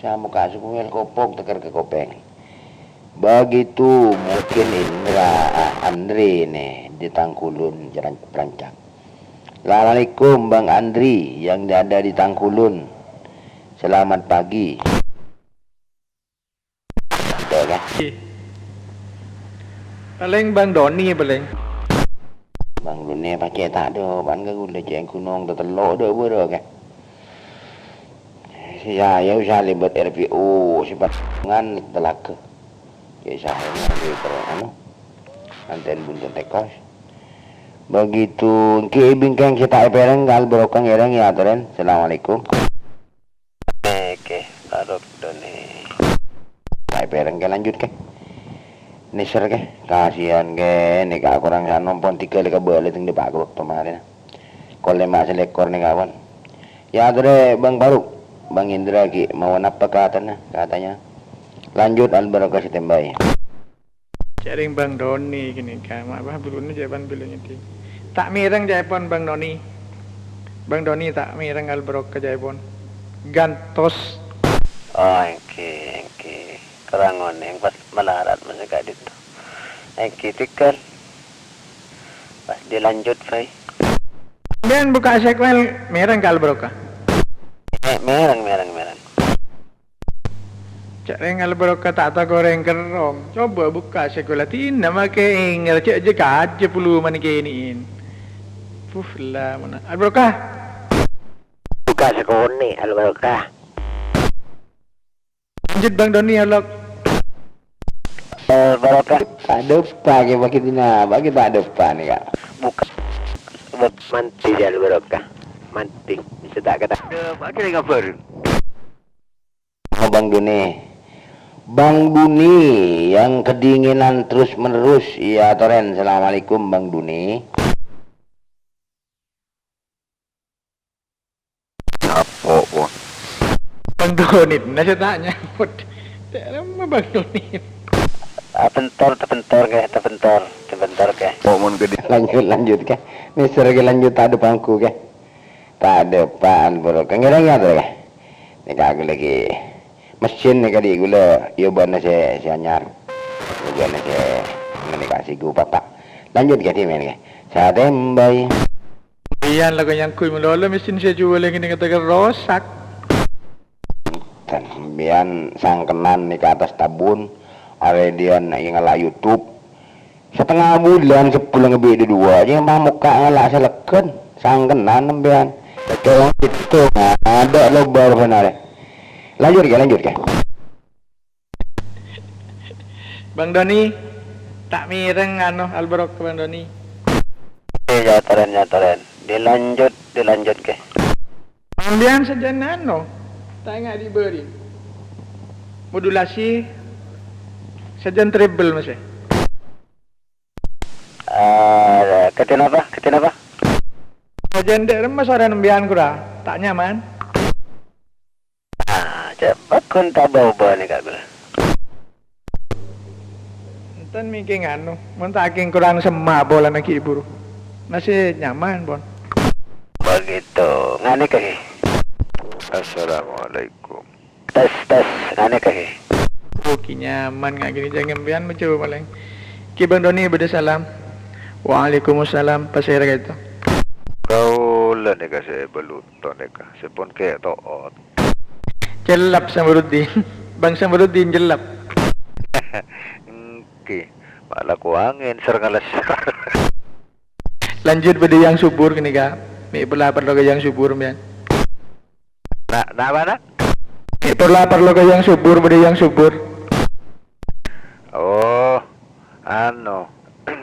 Sa muka sukuel kopok teker ke kopeng. Begitu mungkin Indra Andri nih di Tangkulun Jalan Perancang. Assalamualaikum Bang Andri yang ada di Tangkulun. Selamat pagi. Ada kan? Paling Bang Doni paling. Bang Doni pakai tak ada, ban ke gula jeng kunong telok dah bero kan. Saya usah libat RPO sifat ngan telaka. Ya saya di anu anten buntun tekos. Begitu ke bingkang kita pereng gal berokang ereng ya tren. Assalamualaikum. Oke, taruh Doni. Saya pereng ke lanjut ke. Niser ke, kasihan ke, nih kak kurang sanompon 3 leka balik ting di pagro kemarin. Kalau mak selekor nih kawan. Ya adre Bang Faruk. Bang Indra ki mau apa katanya lanjut Albarokah si tembai Jaring Bang Doni gini kan apa belum jawaban bilangnya di tak mireng jaipon Bang Doni tak mireng Albarokah jaipon gantos oke kerangon yang pas melarat masa kak itu oke tikal pas dilanjut Fai dan buka sequel mireng Albarokah mereng Jaring Albarokah tak tahu goreng kerong coba buka sekulatin nama ke ingel cek je kaje puluh mana ke iniin lah mana Albarokah buka sekoni Albarokah lanjut Bang Doni alok Albarokah ada pagi bagi tina bagi tak ada apa nih kak buka manti ya Albarokah manti bisa tak kata pakai kabar Bang Duni yang kedinginan terus menerus ya Toren. Assalamualaikum Bang Duni. Apa Bang Doni nasi tanya lama Bang Doni Tebentor ke. Pomon gede. Lanjut ke. Nih sergi lanjut ada pangku ke. Tak ada apaan bro. Kengerangnya tuh ke. Nih kagak lagi. Mesin nih kali gula iobana si anyar iobana si menikasi gue papa lanjut ke tim ini saya tembay iyan lagu yang kuy melolo mesin saya jual lagi nih kata rosak dan bian sangkenan nih ke atas tabun aredian ngalah YouTube setengah bulan sebulan lebih dua aja mah muka ngalah seleken sangkenan bian betul itu ada lo baru benar lanjut ke Bang Doni tak mireng anu Albarokah Bang Doni ya toren dilanjut ke ambian saja nano tak ingat diberi modulasi saja treble masih ketin apa saja ndak remas orang ambian kurang tak nyaman cepat kun tak bawa nih kak gula enten mikir anu mun tak aking kurang semak bola nak ibu masih nyaman bon begitu ngane kaki Assalamualaikum tes ngane kaki oke nyaman nggak gini jangan ambian mencoba paling Ki Bang Doni beda salam Waalaikumsalam pasir gitu kau lah nih kasih beluton nih kak sepon kayak toot jelap Samruddin Bang Samruddin jelap oke malah ku angin sergalas lanjut pada yang subur gini kak mi perlapar loga yang subur men nah mana mi perlapar loga yang subur pada yang subur oh ano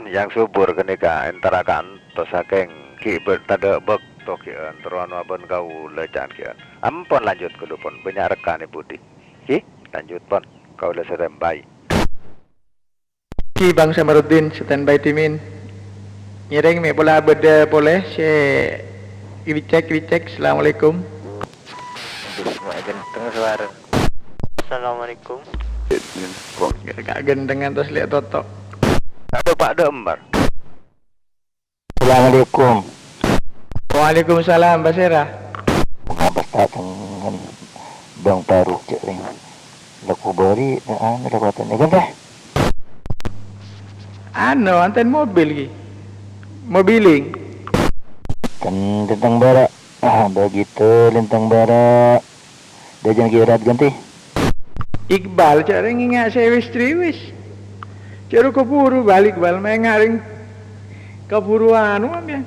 yang subur kene ka antara kantos saking ki bertada bek tokian teruan abon kau lecan kian ampun lanjut ke depan banyak rekan Budi ki lanjut pon kau udah standby Ki Bang Samruddin standby timin nyereng mi pola beda boleh si dicek Assalamualaikum tengah suara Assalamualaikum gak gendengan terus lihat toto ada Pak Dembar Bang Paruk cering. Laku bari dapatan kan teh. Anten mobil ki. Mobiling. Kan tentang bara. Begitu tentang bara. Dia jangan kirat ganti. Iqbal cering ingat sewis triwis. Cero keburu balik bal mengaring keburu anu ambil.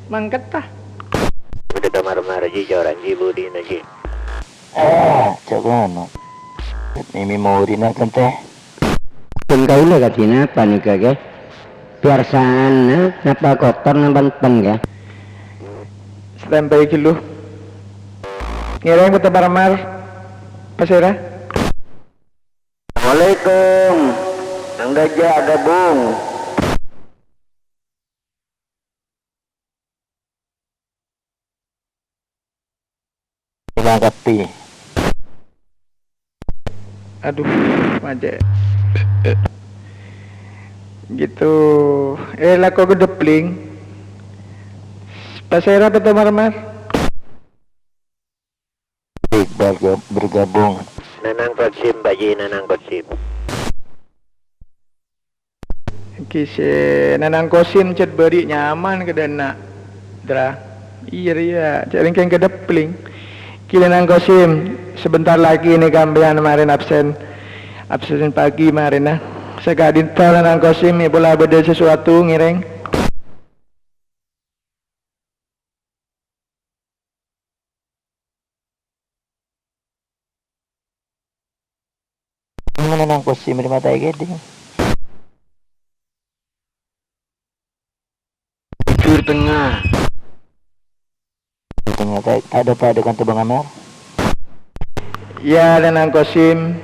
Mangket tah. Udah tamar-mar ji orang ji budi na ji. Coba no. Ini memori na kan teh. Pun kau le katina panika ke. Biarsaan napa kotor nampan pen ke. Sampai kilo. Ngira yang betul mar pasera. Assalamualaikum. Nang daja ada bung. Lagapi. Aduh, aja. Gitu. Lah kok gedepling. Pasera betul mar. Iqbal bergabung. Nanang Kosim, bayi Nanang Kosim. Kise nanang kosim cet beri nyaman ke dana. Dra. Iya, jaring kan kedepling. Kile nang kosim sebentar lagi nih kambian kemarin absen pagi kemarin nah. Segadin tala nang kosim ya bola beda sesuatu ngireng. Mana nang Kosim di mata gede. Jujur tengah. Ternyata ada padukan tuh Bang Amar. Ya nanang kosim.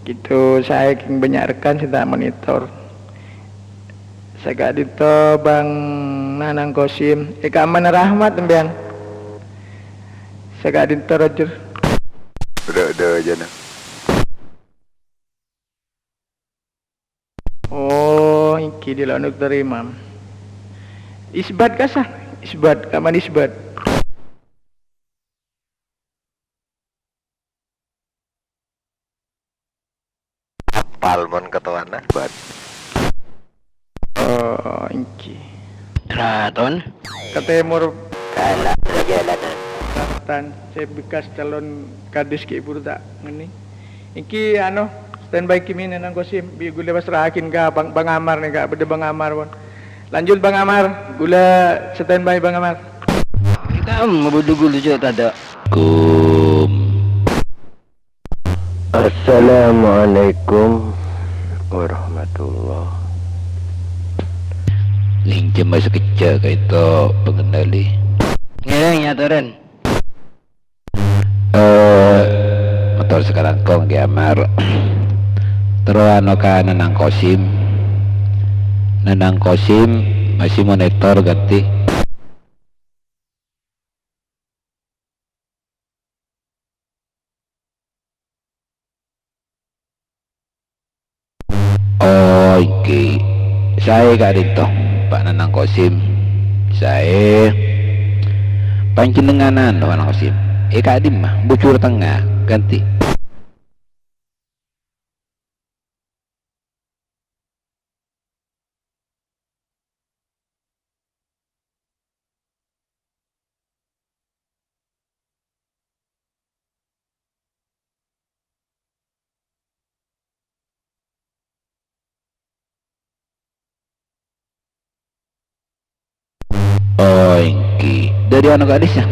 Gitu saya king banyak rekan saya monitor. Segadin to Bang Nanang Kosim. Mana rahmat embian. Segadin to Roger. Udah aja nah. Oh, iki dilonuk terima. Isbat kasah, isbat, kaman isbat. Palmon ketuana buat. Oh, iki. Raton. Ketemur Kalah perjalanan. Selatan, saya bekas calon kadis ke ibu tak ngene. Iki anu standby kimi nang Kosim, bi gula pasrahakin ka Bang Amar nih ka, beda Bang Amar pon. Lanjut Bang Amar, gula standby Bang Amar. Kita mabudugul je tada. Assalamualaikum warahmatullah. Ling cuma sekecil ke itu pengendali. Ngirang ya Toren. Motor sekarang kong Amar. Terus anu ka Nanang Kosim. Nanang Kosim masih monitor ganti. Oh iki saya gak dito Pak Nanang Kosim. Saya panjenenganan Nanang Kosim. Kadim mah bucur tengah ganti. Oh iki dari anak gadisnya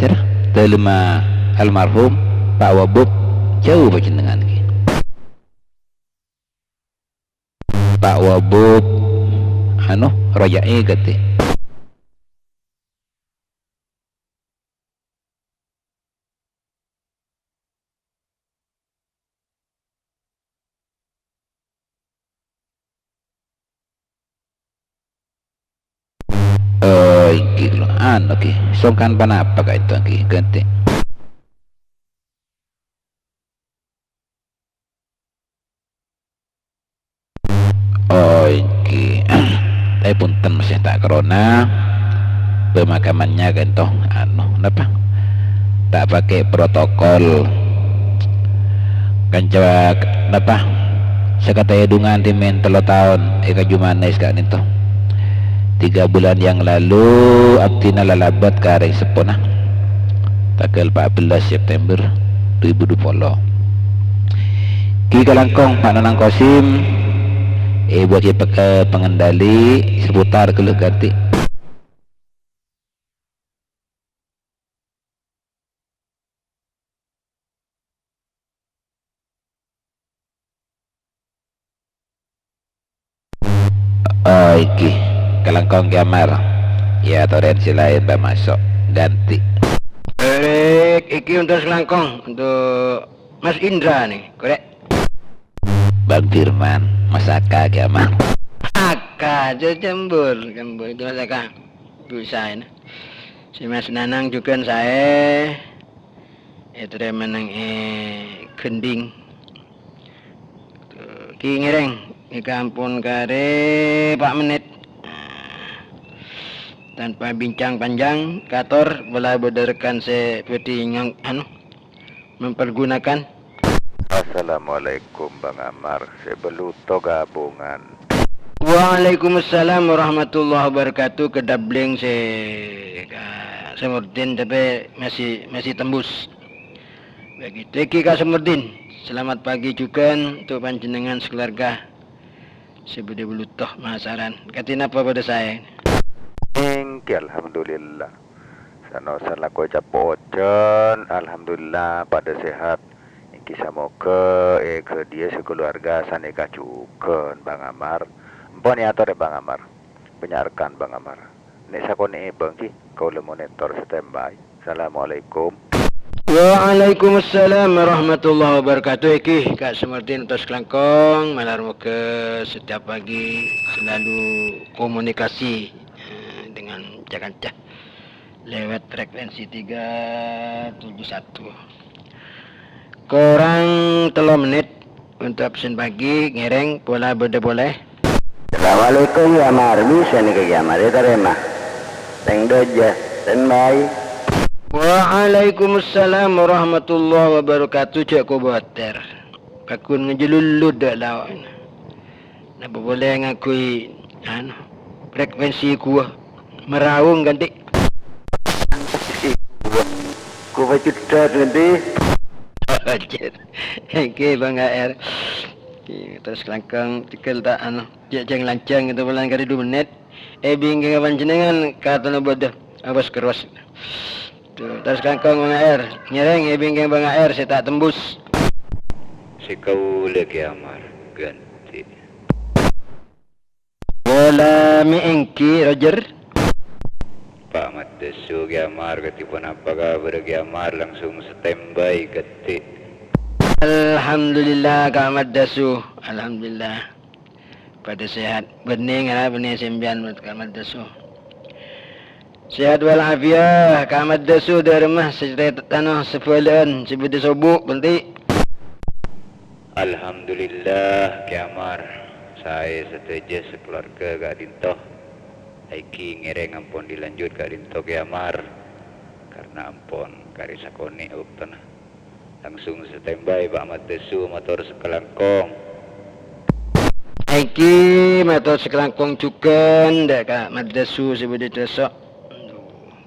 cara telma almarhum Pak Wabub jauh panjenengan ki Pak Wabub anu rojae gati. Oh iki lo anu ki songkan panapa ka itu ki ganti. Oh iki punten masih tak corona pemakamannya kan toh apa tak pakai protokol kan coba apa sekata edungan timen 3 tahun eka jumanes kan itu 3 bulan yang lalu abtina lalabat kareng sepona tanggal 14 September 2020 ki kalangkong Pak Nanang Kosim buat pengendali seputar keluh ganti iki kelangkong gamar ya torensi lain masuk ganti Iki untuk selangkong untuk Mas Indra nih, korek. Bang Firman Mas Aka gamar Aka, jembur itu Mas Aka. Bisa ini. Si Mas Nanang juga saya. Itu dia menang gending. Ki ngereng, di kampung kare Pak Menit. Tanpa bincang panjang, kator boleh berdirikan seperti yang mempergunakan. Assalamualaikum Bang Amar, sebeluto gabungan. Waalaikumsalam warahmatullahi wabarakatuh. Kedabling Semurdin tapi masih tembus. Begitu Ki Kak Semurdin. Selamat pagi juga untuk panjenengan sekeluarga. Sebudi belutoh masaran. Katina apa pada saya? Engke alhamdulillah. Sanosan lako capocen, alhamdulillah pada sehat. Engki samoga ke dia sekeluarga saneka cuken Bang Amar. Empon ya atau Bang Amar. Penyarkan Bang Amar. Nek sakone bangki kau le monitor standby. Assalamualaikum. Waalaikumsalam warahmatullahi wabarakatuh. Iki Kak Semurdin untuk kelangkong malar muka setiap pagi selalu komunikasi dengan Jakarta lewat frekuensi 371. Korang 3 menit untuk absen pagi ngereng pola beda boleh. Assalamualaikum ya Mar, bisa nih ke Yamar ya terima. Teng doja, standby. Waalaikumsalam warahmatullahi wabarakatuh. Cak ko boter. Kakun ngejelulud dak lawan. Napa boleh ngakui frekuensi ku meraung ganti. Ku baca cat nanti. Oke Bang AR. Terus kelangkang tikel tak jeng lancang itu bulan kali 2 menit. Bingking panjenengan katana bodoh. Awas keros. Terus kangkong Bang AR nyereng bingking Bang AR saya tak tembus. si kau lagi Amar ganti Bola miengki Roger. Pak Ahmad Desu Giamar ketipun apa kabar Giamar langsung standby ganti Alhamdulillah Kak Ahmad Dasu. Alhamdulillah pada sehat bening bening sembian Kak Ahmad Dasu. Sehat walafiat Kak Ahmad Dasu dari rumah secerita tanah sepulaan sebudi sobuk berhenti. Alhamdulillah Giamar saya setuju sekeluarga Kak Dinto Aiki ngereng ampun dilanjut Kak Dinto Giamar karena ampun karisakone uktana langsung standby Pak Ahmad Desu motor sekelangkong Aiki motor sekelangkong cukan dak Kak Ahmad Dasu sebudi desok.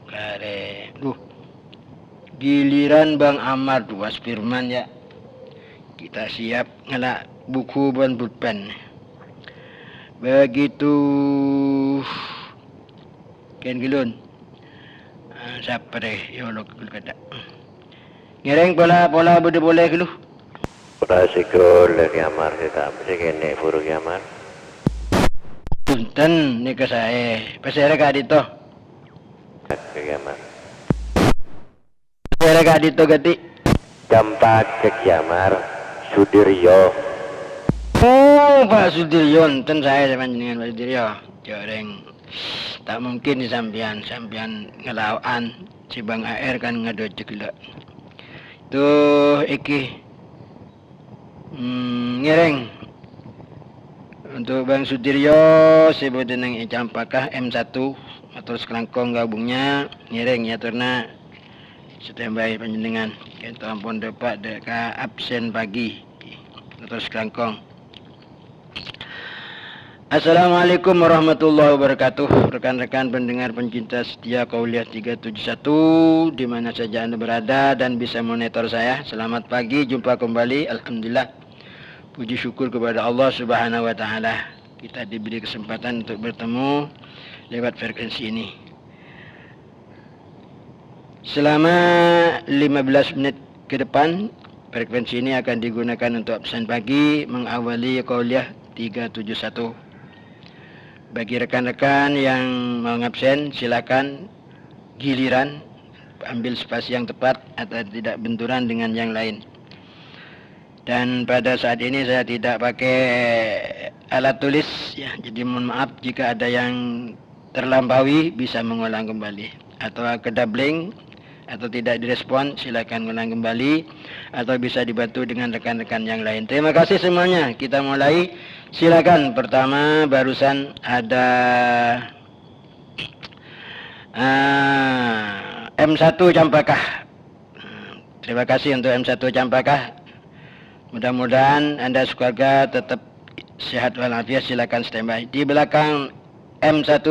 Kare giliran Bang Ahmad Was Firman ya. Kita siap ngelak buku dan pulpen. Begitu Ken Gilun. Siapa deh? Ya Allah kata. Ngereng pola boleh dulu. Prasikul lagi Amar kita bisa kene buruk Amar. Punten ni ke saya. Pasal Kak Dito. Ke Amar. Pasal Kak Dito gati. Campak ke Amar. Sudiryo. Oh, Pak Sudiryo, enten saya sama dengan Pak Sudiryo. Joreng. Tak mungkin di sampian ngelawan si Bang AR kan ngadojek gila. Tuh iki ngereng untuk Bang Sudiryo sebut dengan Campakah M1 matur selangkong gabungnya ngiring ya turna standby panjenengan kita ampun dapat deka absen pagi matur selangkong. Assalamualaikum warahmatullahi wabarakatuh. Rekan-rekan pendengar pencinta setia Qauliyah 371 di mana saja Anda berada dan bisa monitor saya. Selamat pagi, jumpa kembali. Alhamdulillah. Puji syukur kepada Allah Subhanahu wa taala. Kita diberi kesempatan untuk bertemu lewat frekuensi ini. Selama 15 menit ke depan, frekuensi ini akan digunakan untuk absen pagi mengawali Qauliyah 371. Bagi rekan-rekan yang mau ngabsen, silakan giliran ambil spasi yang tepat atau tidak benturan dengan yang lain. Dan pada saat ini saya tidak pakai alat tulis ya, jadi mohon maaf jika ada yang terlampaui bisa mengulang kembali atau kedabling atau tidak direspon silakan ulang kembali atau bisa dibantu dengan rekan-rekan yang lain. Terima kasih semuanya. Kita mulai. Silakan. Pertama barusan ada M1 Campakah. Terima kasih untuk M1 Campakah. Mudah-mudahan Anda sekeluarga tetap sehat walafiat. Silakan standby. Di belakang M1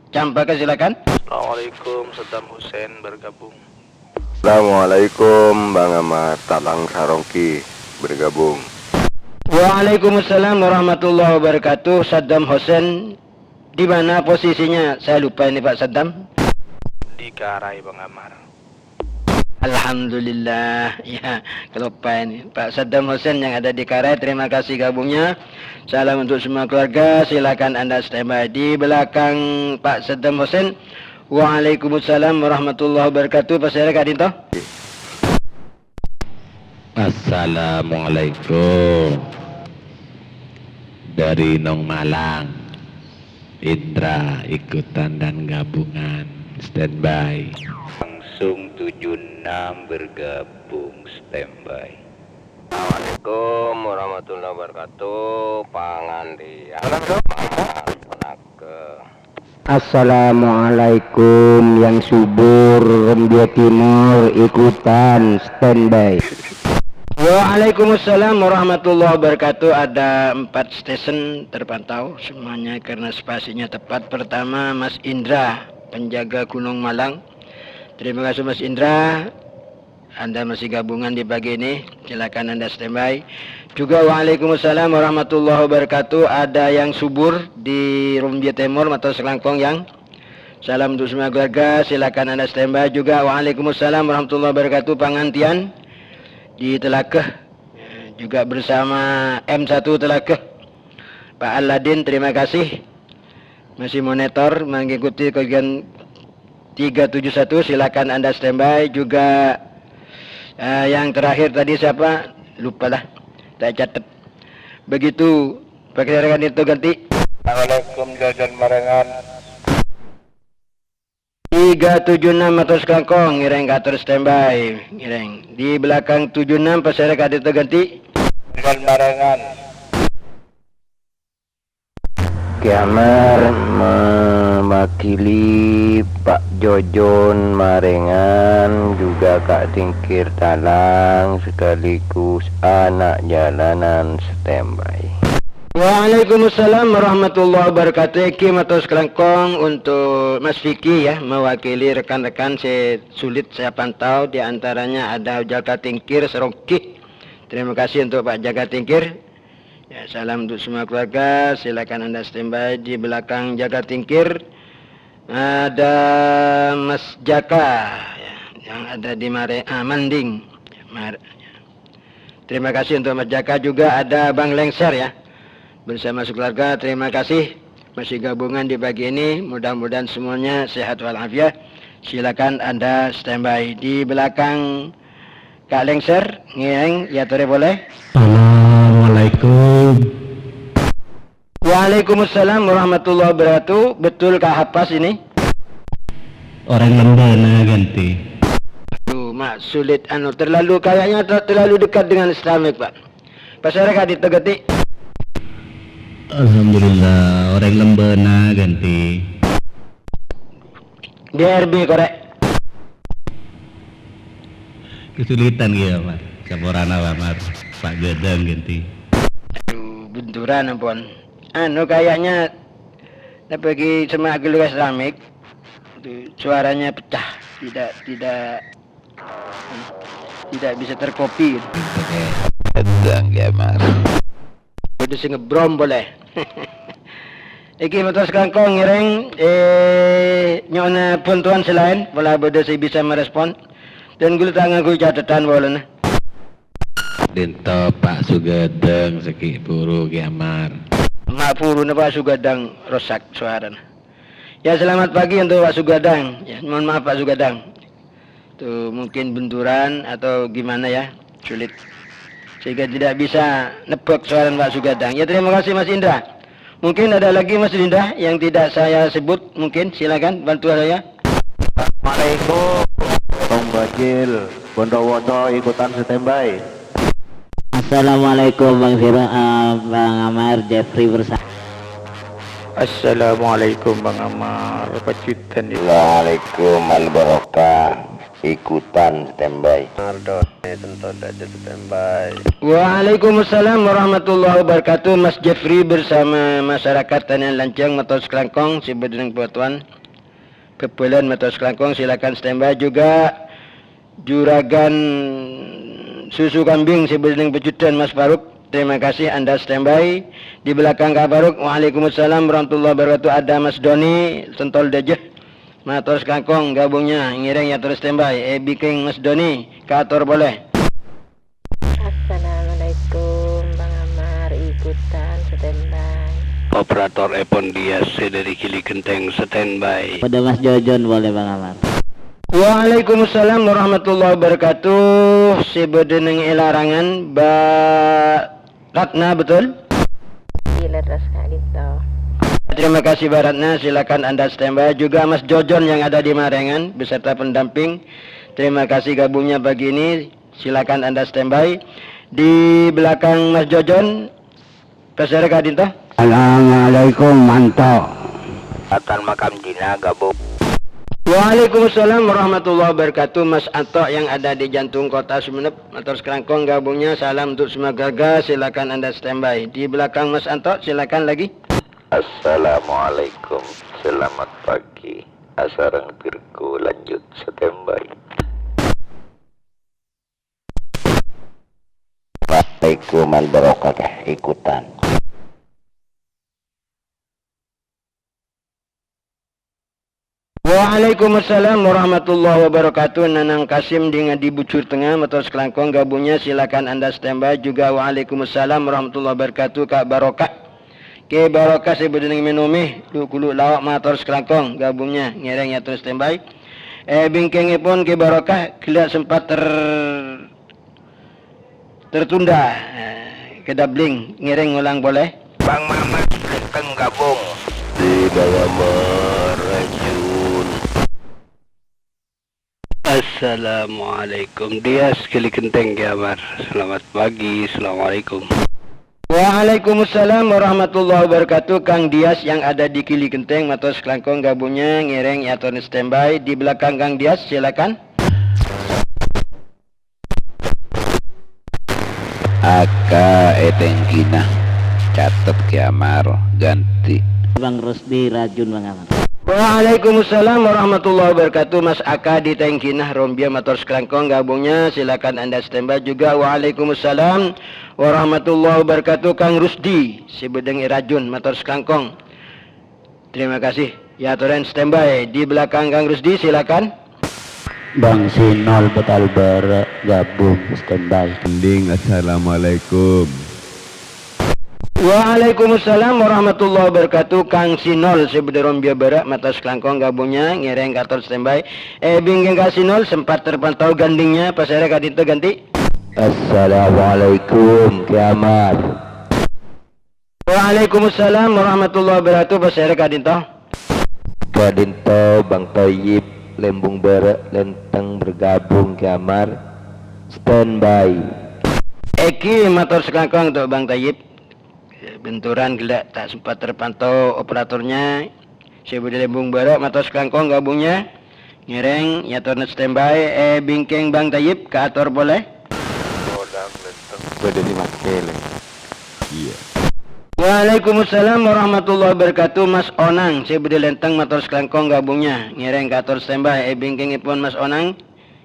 Campakah silakan. Assalamualaikum, Saddam Hussein bergabung. Assalamualaikum Bang Ahmad Talang Sarongki bergabung. Waalaikumsalam warahmatullahi wabarakatuh. Saddam Hussein di mana posisinya? Saya lupa ini Pak Saddam. Di Karai Bang Amar. Alhamdulillah. Ya, kelupa ini Pak Saddam Hussein yang ada di Karai. Terima kasih gabungnya. Salam untuk semua keluarga. Silakan Anda standby di belakang Pak Saddam Hussein. Waalaikumsalam warahmatullahi wabarakatuh. Pak Sera Kak Dinto. Assalamualaikum dari Nong Malang. Indra ikutan dan gabungan standby. Langsung 76 bergabung standby. Assalamualaikum warahmatullahi wabarakatuh. Pangandian. Assalamualaikum yang subur Rembia Timur ikutan standby. Waalaikumsalam warahmatullahi wabarakatuh. Ada 4 stesen terpantau semuanya karena spasinya tepat. Pertama Mas Indra, penjaga Gunung Malang. Terima kasih Mas Indra. Anda masih gabungan di pagi ini. Silakan Anda standby. Juga waalaikumsalam warahmatullahi wabarakatuh. Ada yang subur di Rembia Timur atau Selangkong yang salam untuk semua keluarga. Silakan Anda standby. Juga waalaikumsalam warahmatullahi wabarakatuh. Pangantian di Telakeh juga bersama M1 Telakeh Pak Aladin, terima kasih masih monitor mengikuti kegiatan 371. Silakan Anda standby. Juga yang terakhir tadi siapa lupa lah, tak catat. Begitu pakai rekan itu ganti. Assalamualaikum Jajan Marengan. 376 atau sekangkong ngiring katur standby ngiring di belakang 76 pasar kade itu ganti. Jajan Marengan. Kiamar mewakili Pak Jojon Marengan, juga Kak Tingkir Talang sekaligus anak jalanan standby. Waalaikumsalam warahmatullahi wabarakatuh. Kim atau sekelangkong untuk Mas Vicky ya, mewakili rekan-rekan saya sulit saya pantau. Di antaranya ada Jaga Tingkir Serongki. Terima kasih untuk Pak Jaga Tingkir. Ya, salam untuk semua keluarga. Silakan Anda standby di belakang Jaga Tingkir. Ada Mas Jaka ya, yang ada di Manding. Terima kasih untuk Mas Jaka. Juga ada Bang Lengser ya, bersama sekeluarga. Terima kasih masih gabungan di pagi ini. Mudah-mudahan semuanya sehat walafiat. Silakan Anda standby di belakang Kak Lengser. Ngeng, ya tore boleh. Assalamualaikum. Waalaikumsalam warahmatullahi wabarakatuh. Betul Kak Hapas ini? Orang Lembana ganti. Aduh, mak sulit terlalu kayaknya terlalu dekat dengan Islamik Pak. Pasarnya di Tegati. Alhamdulillah, orang Lembana ganti. DRB korek. Kesulitan ya Mar. Saporana Pak Mar. Pak Gedeng ganti. Aduh, benturan ampun. Anu kayaknya pergi semak gelugas keramik. Suaranya pecah, tidak bisa terkopi. Gedeng ya Mar. Udah sing ngebrom boleh. Iki motor sekangkong ngereng nyona bantuan selain wala bodo saya bisa merespon dan gue tangan gue catatan boleh. Dinto Pak Sugedeng seki puru Ki Amar. Mak puru na Pak Sugadang rosak suara. Ya selamat pagi untuk Pak Sugadang. Ya, mohon maaf Pak Sugadang. Tuh mungkin benturan atau gimana ya, sulit sehingga tidak bisa nebak suara Pak Sugadang. Ya terima kasih Mas Indra. Mungkin ada lagi Mas Indra yang tidak saya sebut, mungkin silakan bantu saya. Assalamualaikum. Bang Bajil, Bondowoso ikutan standby. Assalamualaikum Bang Fira, Bang Amar, Jeffrey bersama. Assalamualaikum Bang Amar, pacitan ya. Waalaikum al-barokah ikutan standby. Waalaikumsalam warahmatullahi wabarakatuh. Mas Jeffrey bersama masyarakat Tanian Lancang Matos Kelangkong Sibedeng Buatuan Kepulan Matos Kelangkong silakan standby. Juga Juragan Susu Kambing Sibedeng Pejudan Mas Faruk, terima kasih Anda standby. Di belakang Kak Faruk, waalaikumsalam warahmatullahi wabarakatuh. Ada Mas Doni Sentol Dejeh Matos Kelangkong gabungnya ngiring ya terus standby. Biking Mas Doni Kator boleh. Assalamualaikum Bang Amar, ikutan standby. Operator Epon Dias dari Kili Genteng standby. Pada Mas Jojon boleh Bang Amar. Waalaikumsalam warahmatullahi wabarakatuh. Sebedeneng Elarangan Mbak Ratna betul? Gila ras Kak Dito. Terima kasih Mbak Ratna, silakan Anda standby. Juga Mas Jojon yang ada di Marengan beserta pendamping. Terima kasih gabungnya pagi ini. Silakan Anda standby. Di belakang Mas Jojon Pesere Kak Dito. Assalamualaikum mantap. Atan makam Cina gabung. Waalaikumsalam warahmatullahi wabarakatuh. Mas Anto yang ada di jantung kota Sumenep Matos Kelangkong gabungnya salam untuk semua warga. Silakan Anda standby. Di belakang Mas Anto silakan lagi. Assalamualaikum, selamat pagi. Asarang Virgo lanjut standby. Waalaikum al-barokah ikutan. Waalaikumsalam warahmatullahi wabarakatuh. Nanang Kasim di Ngadi Bucur Tengah Matos Kelangkong gabungnya silakan Anda standby. Juga waalaikumsalam warahmatullahi wabarakatuh. Kak Barokah Ke Barokah sebedeneng menumih Dukulu lawak Matos Kelangkong gabungnya ngereng ya terus standby. Bingkengipun Ke Barokah kelihatan sempat tertunda. Kedabling ngereng ulang boleh. Bang Mamat Genteng gabung. Di bawah merajun. Assalamualaikum Dias Kili Genteng Ki Amar. Selamat pagi. Assalamualaikum. Waalaikumsalam warahmatullahi wabarakatuh. Kang Dias yang ada di Kili Genteng Matos Kelangkong gabungnya ngereng ya turun standby. Di belakang Kang Dias silakan. Aka Etengkina catat Ki Amar ganti. Bang Rusdi Rajun Bang Amar. Waalaikumsalam warahmatullahi wabarakatuh. Mas Aka di Tengkinah Rombia Matos Kelangkong gabungnya silakan Anda standby. Juga waalaikumsalam warahmatullahi wabarakatuh. Kang Rusdi Sibedeng Rajun Matos Kelangkong. Terima kasih. Ya turun standby. Di belakang Kang Rusdi silakan. Bang Sinol Betal Bara gabung standby. Mending assalamualaikum. Waalaikumsalam warahmatullahi wabarakatuh. Kang Sinol Sibedeng Rombia Barak Matos Kelangkong gabungnya ngereng kator standby. Binggeng Kang Sinol sempat terpantau gandingnya pasare kadito ganti. Assalamualaikum Ki Amar. Waalaikumsalam warahmatullahi wabarakatuh pasare kadito. Kadinto Bang Toyib Lembung Barak Lenteng bergabung Ki Amar standby. Eki Matos Kelangkong untuk Bang Tayyib. Benturan gelak tak sempat terpantau operatornya. Sibedeng Lembung Barak Matos Kelangkong gabungnya Ngereng ya turun standby. Bingkeng Bang Tayyib ke atur boleh. Beda di Makele. Iya. Waalaikumsalam warahmatullahi wabarakatuh. Mas Onang, saya budi lenteng motor sekelangkong gabungnya. Ngereng ke atur standby. Bingkeng ipun Mas Onang.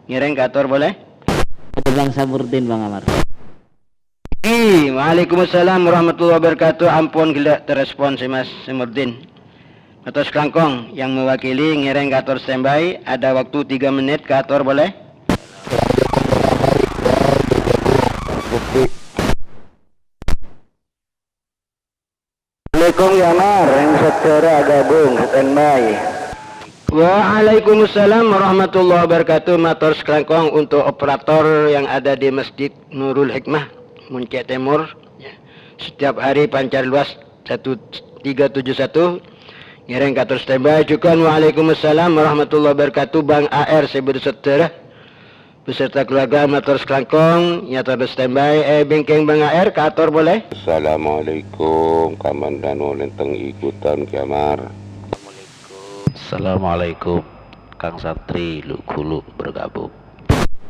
Ngereng ke atur boleh. Ada Bang Samurdin Bang Amar. Waalaikumsalam warahmatullahi wabarakatuh. Ampun gila terrespon si Mas Samurdin. Motor sekelangkong yang mewakili ngereng ke atur standby. Ada waktu 3 menit ke atur boleh. Assalamualaikum ya Mar, yang secara gabung standby. Waalaikumsalam warahmatullahi wabarakatuh. Motor sekelangkong untuk operator yang ada di Masjid Nurul Hikmah Muncak Timur ya. Setiap hari pancar luas 1371 ngereng ke atur standby. Juga waalaikumsalam warahmatullahi wabarakatuh. Bang AR sebut setera beserta keluarga motor sekelangkong nyata standby. Bingkeng Bang AR ke atur boleh. Assalamualaikum, Kamandan Lenteng ikutan Kiamar. Assalamualaikum Kang Satri Lukulu bergabung.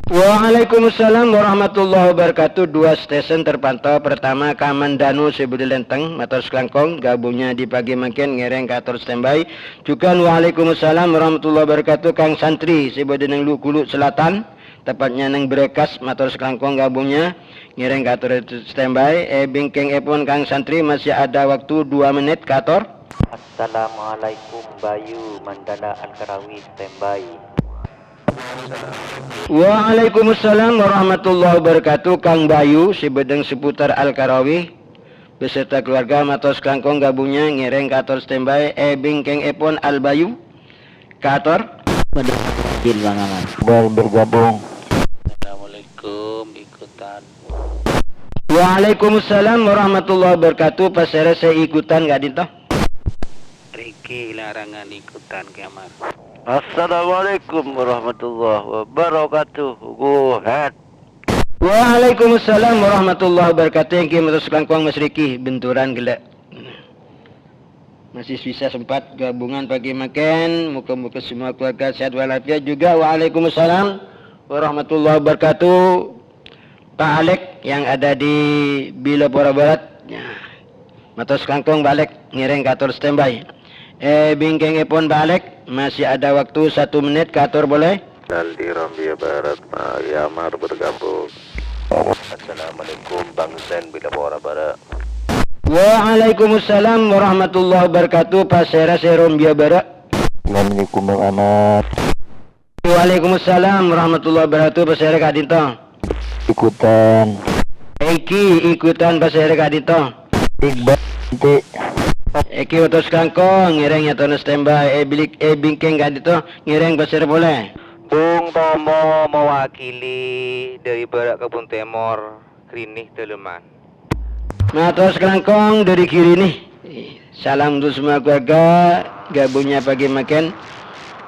Waalaikumsalam warahmatullahi wabarakatuh. 2 stesen terpantau. Pertama Kamandanu Sebudi Lenteng motor sekelangkong gabungnya di pagi makin ngereng ke atur standby. Juga waalaikumsalam warahmatullahi wabarakatuh. Kang Santri Sebudi Neng Lukulu Selatan tepatnya Neng Berekas motor sekelangkong gabungnya ngereng ke atur standby. Bingkeng epon Kang Santri masih ada waktu 2 menit ke atur. Assalamualaikum Bayu Mandala Al-Karawi standby. Waalaikumsalam warahmatullahi wabarakatuh. Kang Bayu Sibedeng seputar Al-Karawi beserta keluarga motor sekelangkong gabungnya ngereng ke atur standby. Bingkeng epon Al Bayu ke atur. Bergabung Bang Amar. Bergabung. Assalamualaikum ikutan. Waalaikumsalam warahmatullahi wabarakatuh. Pasere saya ikutan gak dinto. Riki larangan ikutan Kiamar. Assalamualaikum warahmatullahi wabarakatuh. Go ahead. Waalaikumsalam warahmatullahi wabarakatuh. Yang motor sekelangkong Mas Riki benturan gelak. Masih bisa sempat gabungan pagi makan. Muka-muka semua keluarga sehat walafiat juga. Waalaikumsalam warahmatullahi wabarakatuh. Pak Alek yang ada di Bilapora Barat ya. Motor sekelangkong balik ngiring ke atur standby. Bingkeng epon balik masih ada waktu 1 menit ke atur boleh. Dan di Rambia Barat Pak Yamar bergabung. Assalamualaikum Bang Sen Bilapora Barat. Waalaikumsalam warahmatullahi wabarakatuh. Pasera Serombia Barat. Assalamualaikum Bang Amar. Waalaikumsalam warahmatullahi wabarakatuh. Pasera Kadinto. Ikutan. Eki ikutan Pasera Kadinto. Iqbal nanti. Eki motor sekangkong ngereng atau standby. Bingkeng Kadinto ngereng Pasera boleh. Bung Tomo mewakili dari Barat Kebun Timur Krinih Teleman. Motor sekelangkong dari kiri nih. Salam untuk semua keluarga gabungnya pagi makan.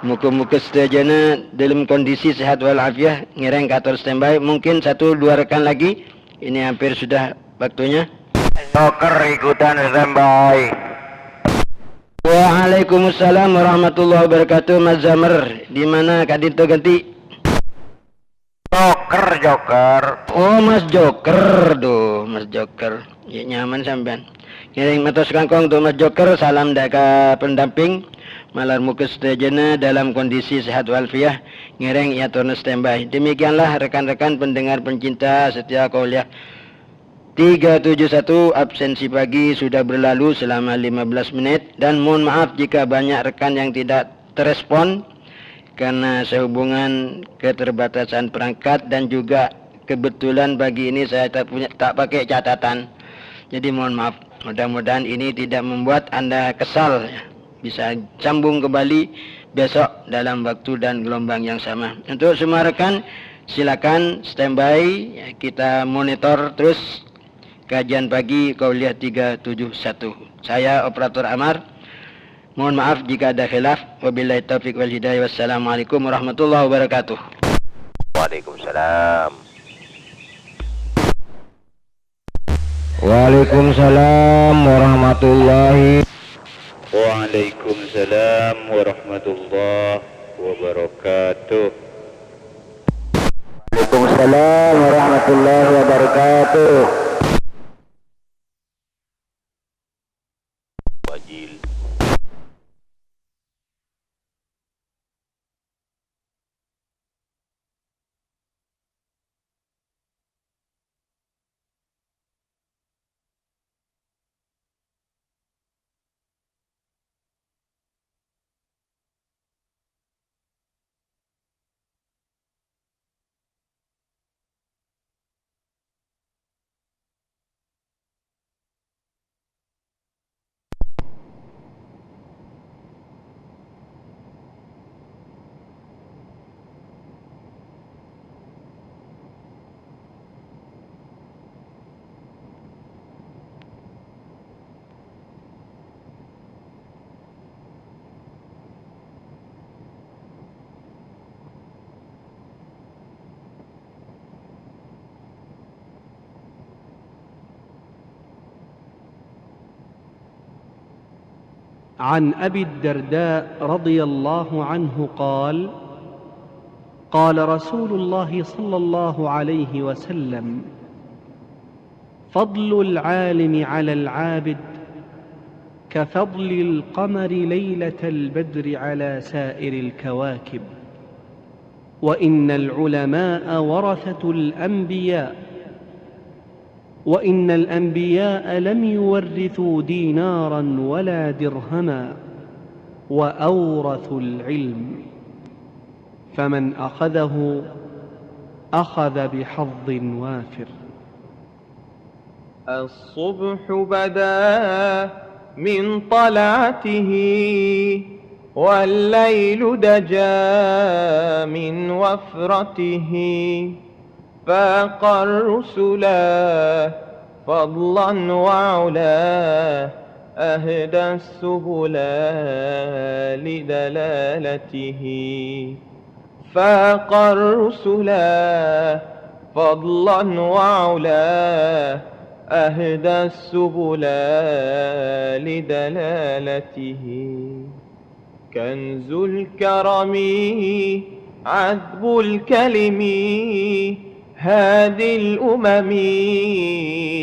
Muka-muka setajana dalam kondisi sehat walafiat. Ngereng ke atur standby. Mungkin 1-2 rekan lagi. Ini hampir sudah waktunya. Joker ikutan standby. Waalaikumsalam warahmatullahi wabarakatuh. Mas Zamer di mana Kak Dinto ganti? Joker. Oh Mas Joker tuh, Mas Joker. Ya nyaman sampean. Ngiring motor sekangkong tuh Mas Joker. Salam daka pendamping. Malar muka setajana dalam kondisi sehat walafiat. Ngiring ya turun standby. Demikianlah rekan-rekan pendengar pencinta setia Kauliah 371 absensi pagi sudah berlalu selama 15 menit. Dan mohon maaf jika banyak rekan yang tidak terespon karena sehubungan keterbatasan perangkat dan juga kebetulan pagi ini saya tak pakai catatan. Jadi mohon maaf. Mudah-mudahan ini tidak membuat Anda kesal. Bisa sambung kembali besok dalam waktu dan gelombang yang sama. Untuk semua rekan silakan standby. Kita monitor terus kajian pagi Kauliah 371. Saya operator Amar. Mohon maaf jika ada khilaf. Wabillahi taufiq wal hidayah. Wassalamualaikum warahmatullahi wabarakatuh. Waalaikumsalam. Waalaikumsalam warahmatullahi. Waalaikumsalam warahmatullahi wabarakatuh. Waalaikumsalam warahmatullahi wabarakatuh. Wajil. عن أبي الدرداء رضي الله عنه قال: قال رسول الله صلى الله عليه وسلم: فضل العالم على العابد كفضل القمر ليلة البدر على سائر الكواكب، وإن العلماء ورثة الأنبياء، وإن الأنبياء لم يورثوا دينارا ولا درهما، وأورثوا العلم، فمن أخذه أخذ بحظ وافر. الصبح بدا من طلعته، والليل دجا من وفرته، فاق الرسلا فضلا وعلا، أهدى السبل لدلالته. فاق الرسلا فضلا وعلا، أهدى السبل لدلالته. كنز الكرم عذب الكلم، هادي الأمم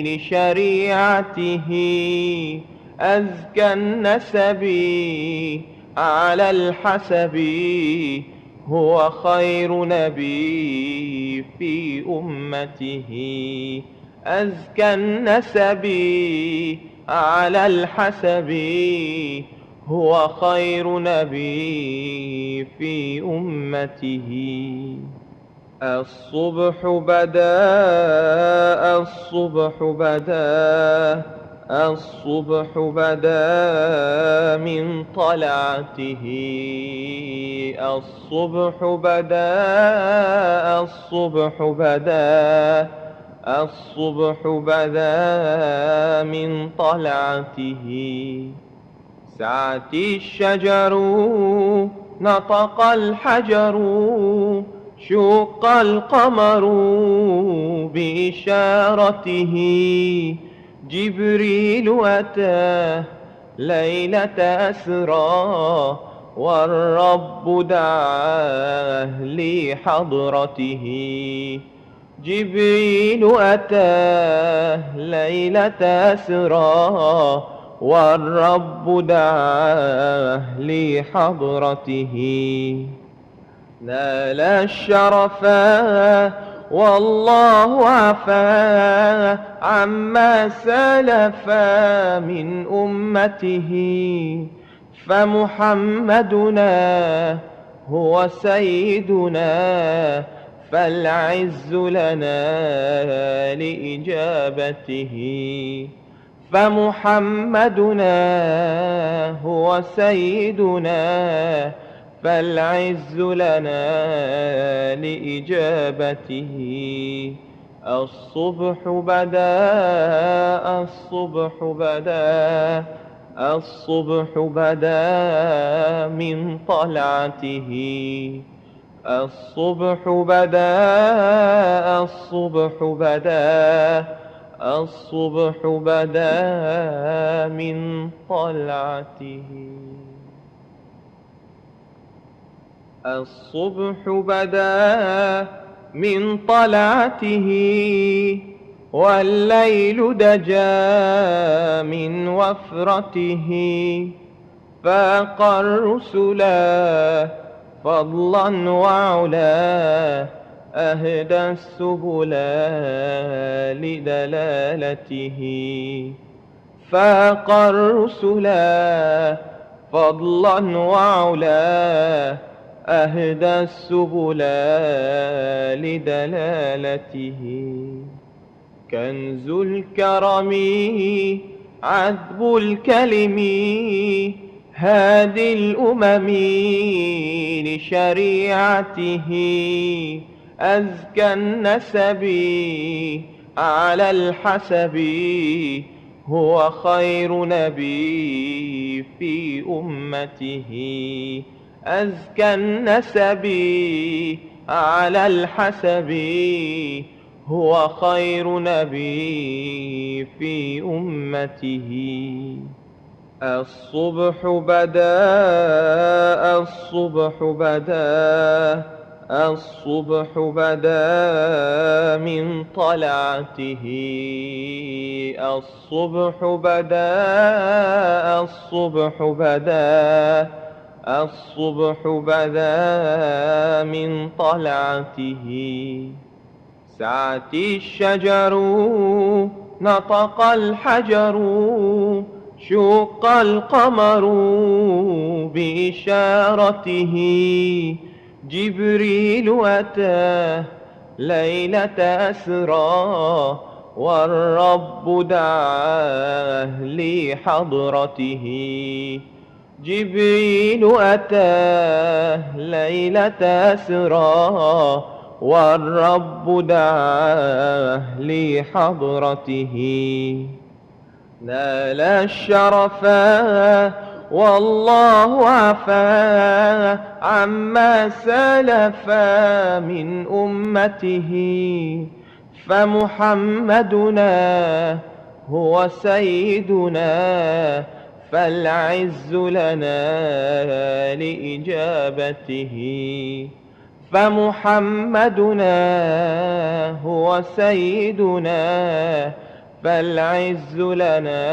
لشريعته. أزكى النسب على الحسب، هو خير نبي في أمته. أزكى النسب على الحسب، هو خير نبي في أمته. الصبح بدا الصبح بدا الصبح بدا من طلعته. الصبح بدا الصبح بدا الصبح بدا من طلعته. سعت الشجر نطق الحجر، شق القمر بإشارته. جبريل أتى ليلة أسرى، والرب دعاه لحضرته. جبريل أتى ليلة أسرى، والرب دعاه لحضرته. نال الشرفا والله عفا عما سلفا من أمته. فمحمدنا هو سيدنا، فالعز لنا لإجابته. فمحمدنا هو سيدنا، فالعز لنا لإجابته. الصبح بدا الصبح بدا الصبح بدا من طلعته. الصبح بدا الصبح بدا الصبح بدا من طلعته. الصبح بدا من طلعته والليل دجا من وفرته فاق الرسلا فضلا وعلا أهدى السبل لدلالته فاق الرسلا فضلا وعلا أهدى السبل لدلالته كنز الكرم عذب الكلم هادي الأمم لشريعته أزكى النسب على الحسب هو خير نبي في أمته أزكى النسب على الحسب هو خير نبي في أمته الصبح بدا الصبح بدا الصبح بدا من طلعته الصبح بدا الصبح بدا الصبح بدا من طلعته سعت الشجر نطق الحجر شق القمر بإشارته جبريل أتاه ليلة أسرى والرب دعاه لحضرته جبريل أتاه ليلة أسرى والرب دعاه لحضرته نال الشرفا والله عفا عما سلفا من أمته فمحمدنا هو سيدنا فالعز لنا لإجابته فمحمدنا هو سيدنا فالعز لنا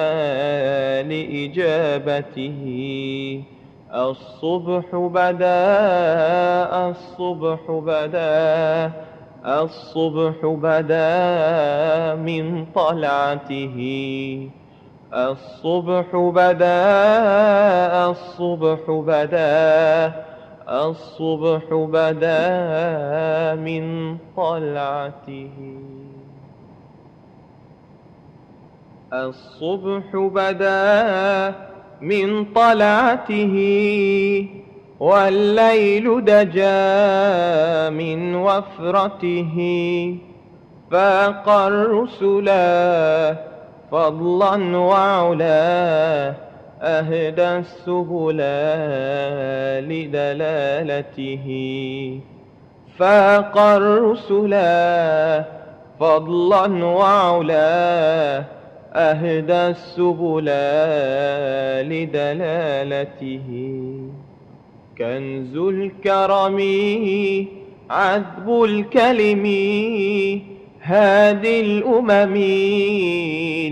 لإجابته الصبح بدا الصبح بدا الصبح بدا من طلعته الصبح بدا الصبح بدا الصبح بدا من طلعته الصبح بدا من طلعته والليل دجا من وفرته فاق الرسلا فضلا وعلا أهدى السبل لدلالته فاق الرسلا فضلا وعلا أهدى السبل لدلالته كنز الكرم عذب الكلم هادي الأمم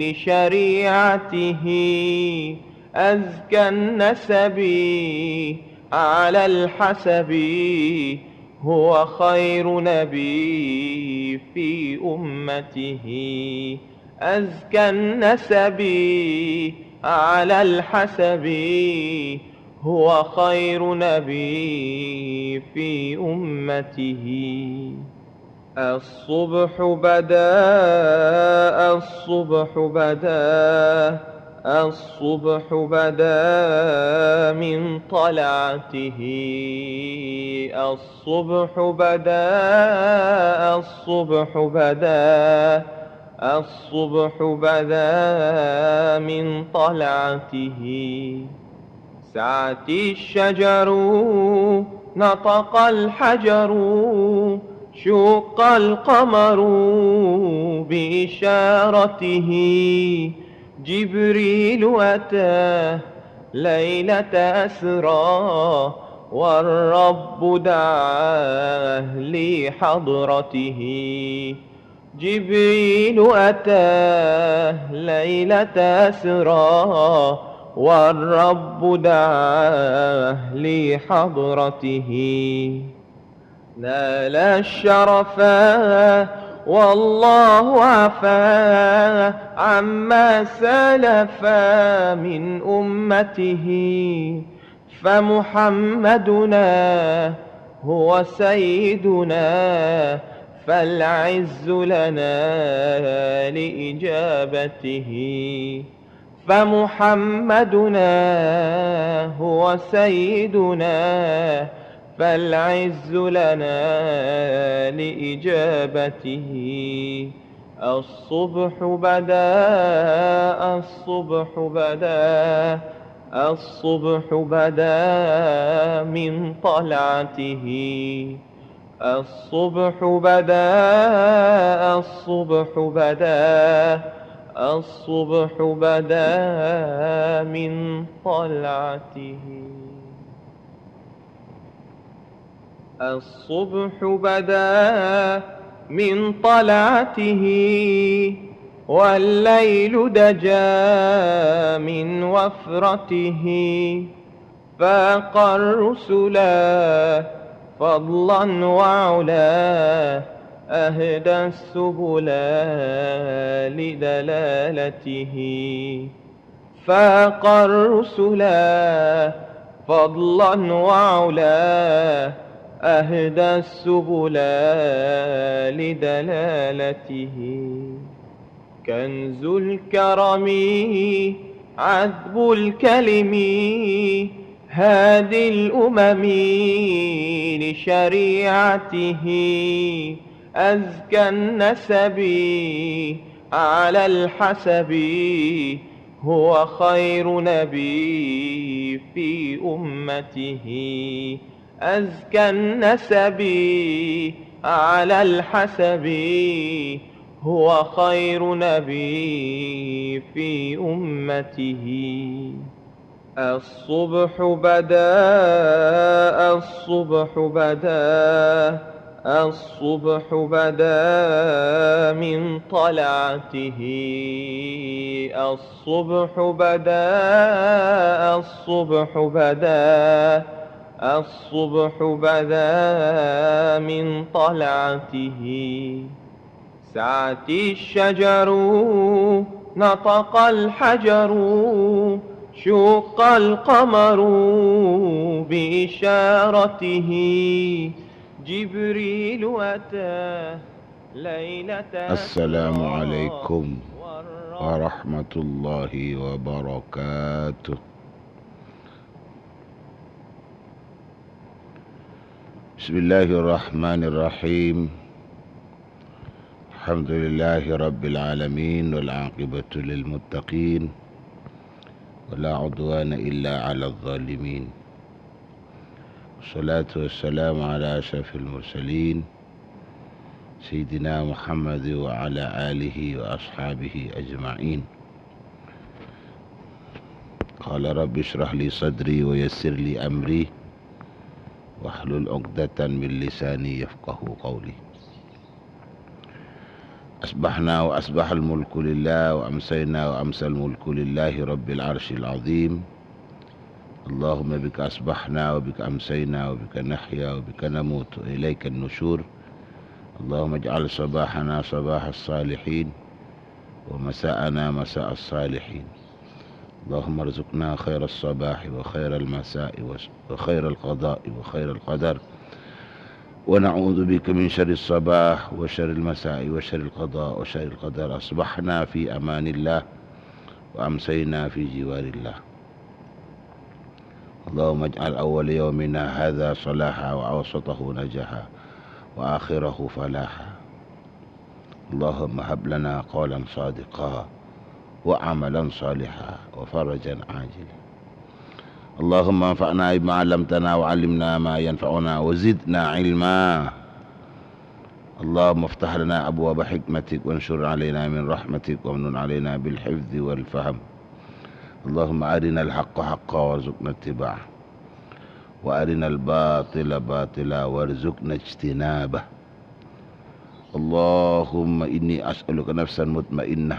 لشريعته أزكى النسب على الحسب هو خير نبي في أمته أزكى النسب على الحسب هو خير نبي في أمته الصبح بدا الصبح بدا الصبح بدا من طلعته الصبح بدا الصبح بدا الصبح بدا من طلعته سعت الشجر نطق الحجر شق القمر بإشارته جبريل أتاه ليلة أسرى والرب دعاه لحضرته. جبريل أتاه ليلة أسرى والرب دعاه لحضرته. نال الشرفا والله عفا عما سلفا من أمته. فمحمدنا هو سيدنا فالعز لنا لإجابته. فمحمدنا هو سيدنا فالعز لنا لإجابته. الصبح بدا الصبح بدا الصبح بدا من طلعته. الصبح بدا الصبح بدا الصبح بدا من طلعته. الصبح بدا من طلعته والليل دجا من وفرته. فاق الرسلا فضلا وعلا أهدى السبل لدلالته. فاق الرسلا فضلا وعلا أهدى السبل لدلالته. كنز الكرم عذب الكلم هادي الأمم لشريعته. أزكى النسب على الحسب هو خير نبي في أمته. أزكى النسب على الحسب هو خير نبي في أمته. الصبح بدا الصبح بدا الصبح بدا من طلعته. الصبح بدا الصبح بدا الصبح بدا من طلعته. سعت الشجر نطق الحجر شق القمر بإشارته. جبريل أتى ليلة السلام عليكم ورحمة الله وبركاته. بسم الله الرحمن الرحيم. الحمد لله رب العالمين والعاقبة للمتقين ولا عدوان إلا على الظالمين. والصلاة والسلام على أشرف المرسلين سيدنا محمد وعلى آله وأصحابه أجمعين. قال رب اشرح لي صدري ويسر لي أمري واحلل عقدة من لساني يفقه قولي. أصبحنا وأصبح الملك لله وأمسينا وأمسى الملك لله رب العرش العظيم. اللهم بك أصبحنا وبك أمسينا وبك نحيا وبك نموت وإليك النشور. اللهم اجعل صباحنا صباح الصالحين ومساءنا مساء الصالحين. اللهم ارزقنا خير الصباح وخير المساء وخير القضاء وخير القدر، ونعوذ بك من شر الصباح وشر المساء وشر القضاء وشر القدر. أصبحنا في أمان الله وأمسينا في جوار الله. اللهم اجعل أول يومنا هذا صلاحا وأوسطه نجاحا وآخره فلاحا. اللهم هب لنا قولا صادقا وعملا صالحا وفرجا عاجلا. اللهم انفعنا بما علمتنا وعلمنا ما ينفعنا وزدنا علما. اللهم افتح لنا أبواب حكمتك وانشر علينا من رحمتك وامنن علينا بالحفظ والفهم. اللهم أرنا الحق حقا وارزقنا اتباعه وأرنا الباطل باطلا وارزقنا اجتنابه اللهم إني أسألك نفسا مطمئنة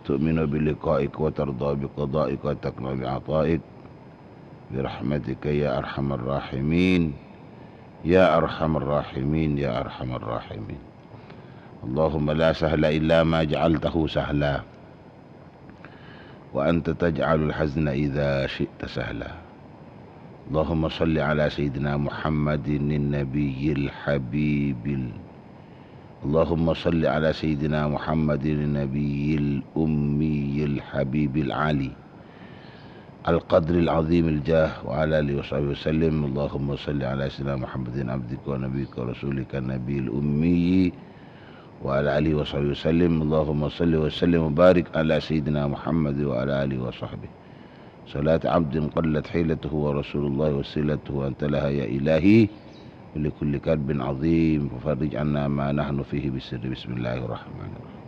تؤمن بلقائك وترضى بقضائك وتقنع بعطائك برحمتك يا أرحم الراحمين يا أرحم الراحمين يا أرحم الراحمين اللهم لا سهل إلا ما جعلته سهلا وأنت تجعل الحزن إذا شئت سهلا اللهم صل على سيدنا محمد النبي الحبيب اللهم صل على سيدنا محمد النبي الأمي الحبيب العلي القدر العظيم الجاه وعلى آله وصحبه وسلم اللهم صل على سيدنا محمد عبدك ونبيك ورسولك النبي الأمي وعلى آله وصحبه وسلم اللهم صل وسلم وبارك على سيدنا محمد وعلى آله وصحبه صلاة عبد قلت حيلته ورسول الله وسيلته وأنت لها يا إلهي ولكل كرب عظيم ففرج عنا ما نحن فيه بسر بسم الله الرحمن الرحيم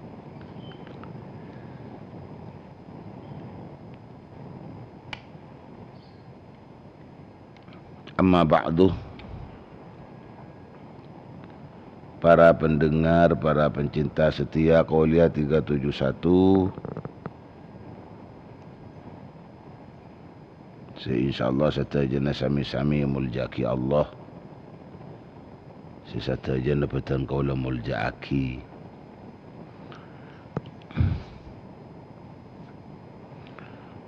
Amma ba'du, para pendengar, para pencinta setia Qauliyah 371, insyaallah satajana sami-sami muljaki Allah, satajana petan kaula muljaki.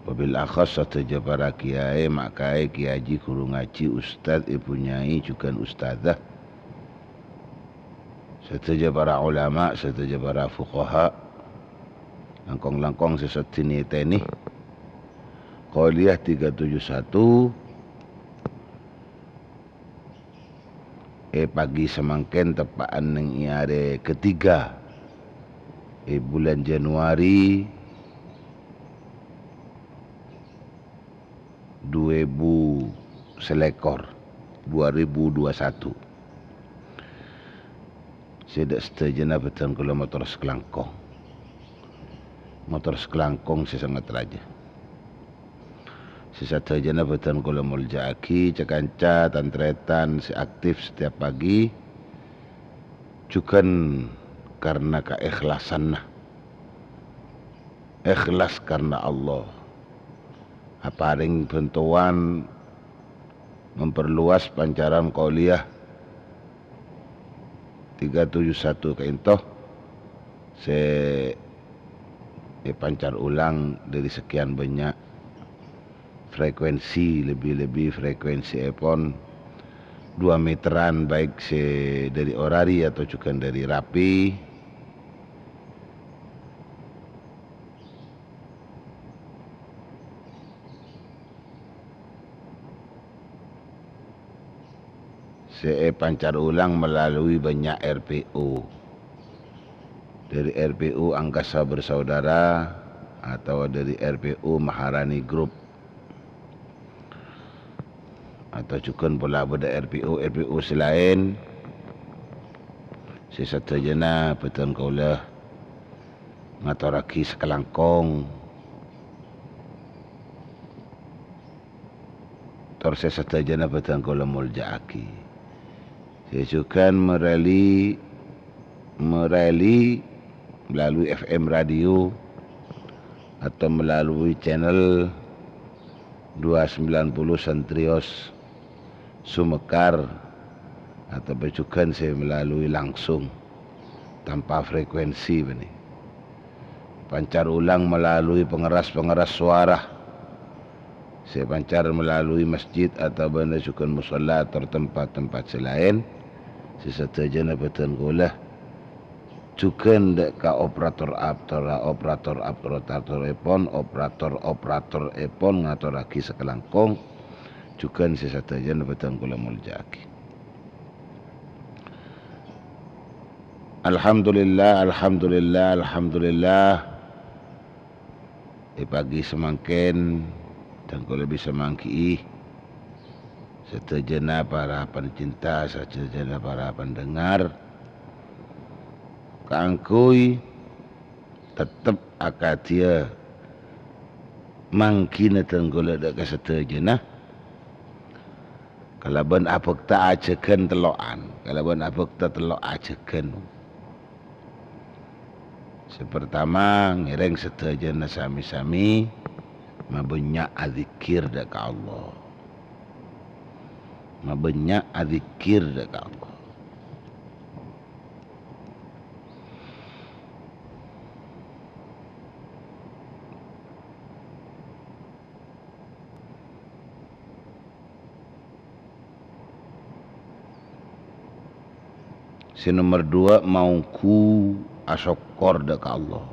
Wabil akhas sataja para kiai, makai, kiaji, guru ngaji, ustad, ibu nyai, juga ustadzah. Sataja para ulama, sataja para fuqaha. Langkong-langkong sesatini teni. Qauliyah 371. Pagi semangken tepaan neng iare ketiga. Bulan Januari 2021 Sedak setajana betan kula motor sekelangkong. Motor sekelangkong saya sangat raja. Sesatajana betan kula muljaki cekanca tantretan seaktif setiap pagi. Juga karena keikhlasan. Ikhlas karena Allah. Paring bentuan memperluas pancaran Qauliyah 371 keintoh pancar ulang dari sekian banyak frekuensi, lebih-lebih frekuensi epon 2 meteran, baik dari orari atau juga dari rapi. Pancar ulang melalui banyak RPU. Dari RPU Angkasa Bersaudara atau dari RPU Maharani Group. Atau juga pula pada RPU selain. Sesatajana betul kaulah ngatoraki sekelangkong. Torses sesatajana betul kaulah muljaaki. Saya merali melalui FM radio atau melalui channel 290 Santrios Sumekar, atau juga saya melalui langsung tanpa frekuensi ini. Pancar ulang melalui pengeras suara. Saya pancar melalui masjid atau benda juga musalla atau tempat-tempat selain. Sesatajana betul kulah juga ndak ka operator epon ngatoraki sekelangkong juga sesatajana betul kulah muljaki. Alhamdulillah pagi semangken dan kalau bisa mangki setajana para pencinta, setajana para pendengar, kaangkui tetap akatia mangkina tenggula dak setajana Kalaban apek ta ajekeun telokan, kalaban apek ta telok ajekeun. Sepertama ngereng sedayana sami-sami mabanyak adzikir da ka Allah. Mabanyak adzikir da ka Allah. Si nomor 2 mauku asyokor da ka Allah.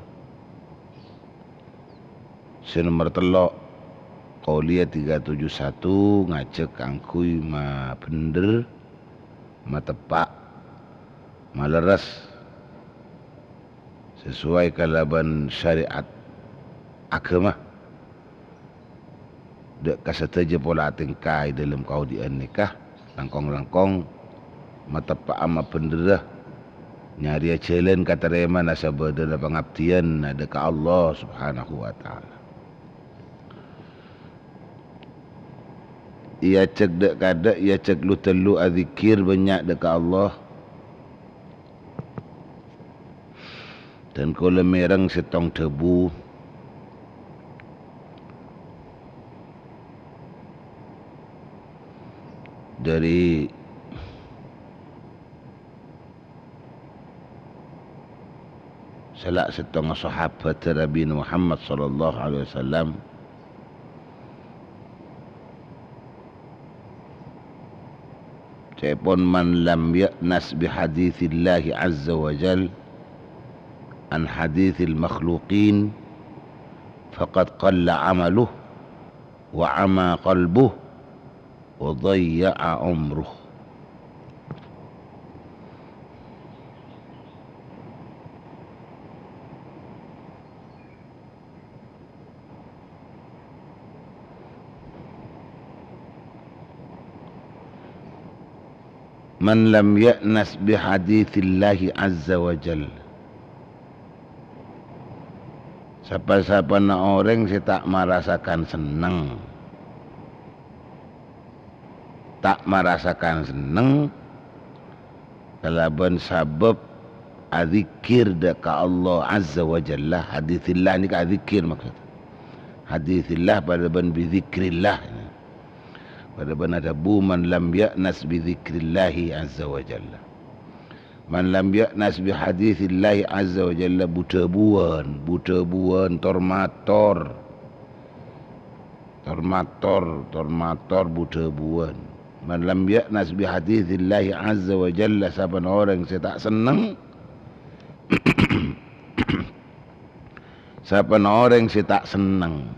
Si nomor 3 Qauliyah 371 ngajak angkui ma bener, ma tepak, ma leres sesuai kalaban syariat agama. Dek kaseteja pola tingkai dalam kaudian nikah, langkong-langkong ma tepak ama bener nyari jalan katerema nasabah dalam pengabdian ada ka Allah subhanahu wa ta'ala. Ia cek dek kada, ia cek lu telu adzikir banyak dek Allah. Dan kalau merang setong tebu dari salah setengah sahabat Nabi Muhammad sallallahu alaihi wasallam Cepon man lam ya'nas bi hadithillahi azza wa jal an hadithil makhluqin faqad qalla amaluh wa ama qalbuh wa dayya'a umruh. Man lam ya'nas bihadithillahi azza wa jal. Siapa-siapa na orang si tak merasakan senang, tak merasakan senang kalaban sabab adzikir da ka Allah azza wa jalla. Hadithillah ni ka adzikir maksud. Hadithillah pada ban bizikrillah. Pada benar man lam ya'nas bi dzikrillahi azza wa jalla. Man lam ya'nas bi hadithillahi azza wa jalla buta buan tormator buta buan. Man lam ya'nas bi hadithillahi azza wa jalla, siapa orang yang tak senang siapa orang yang tak senang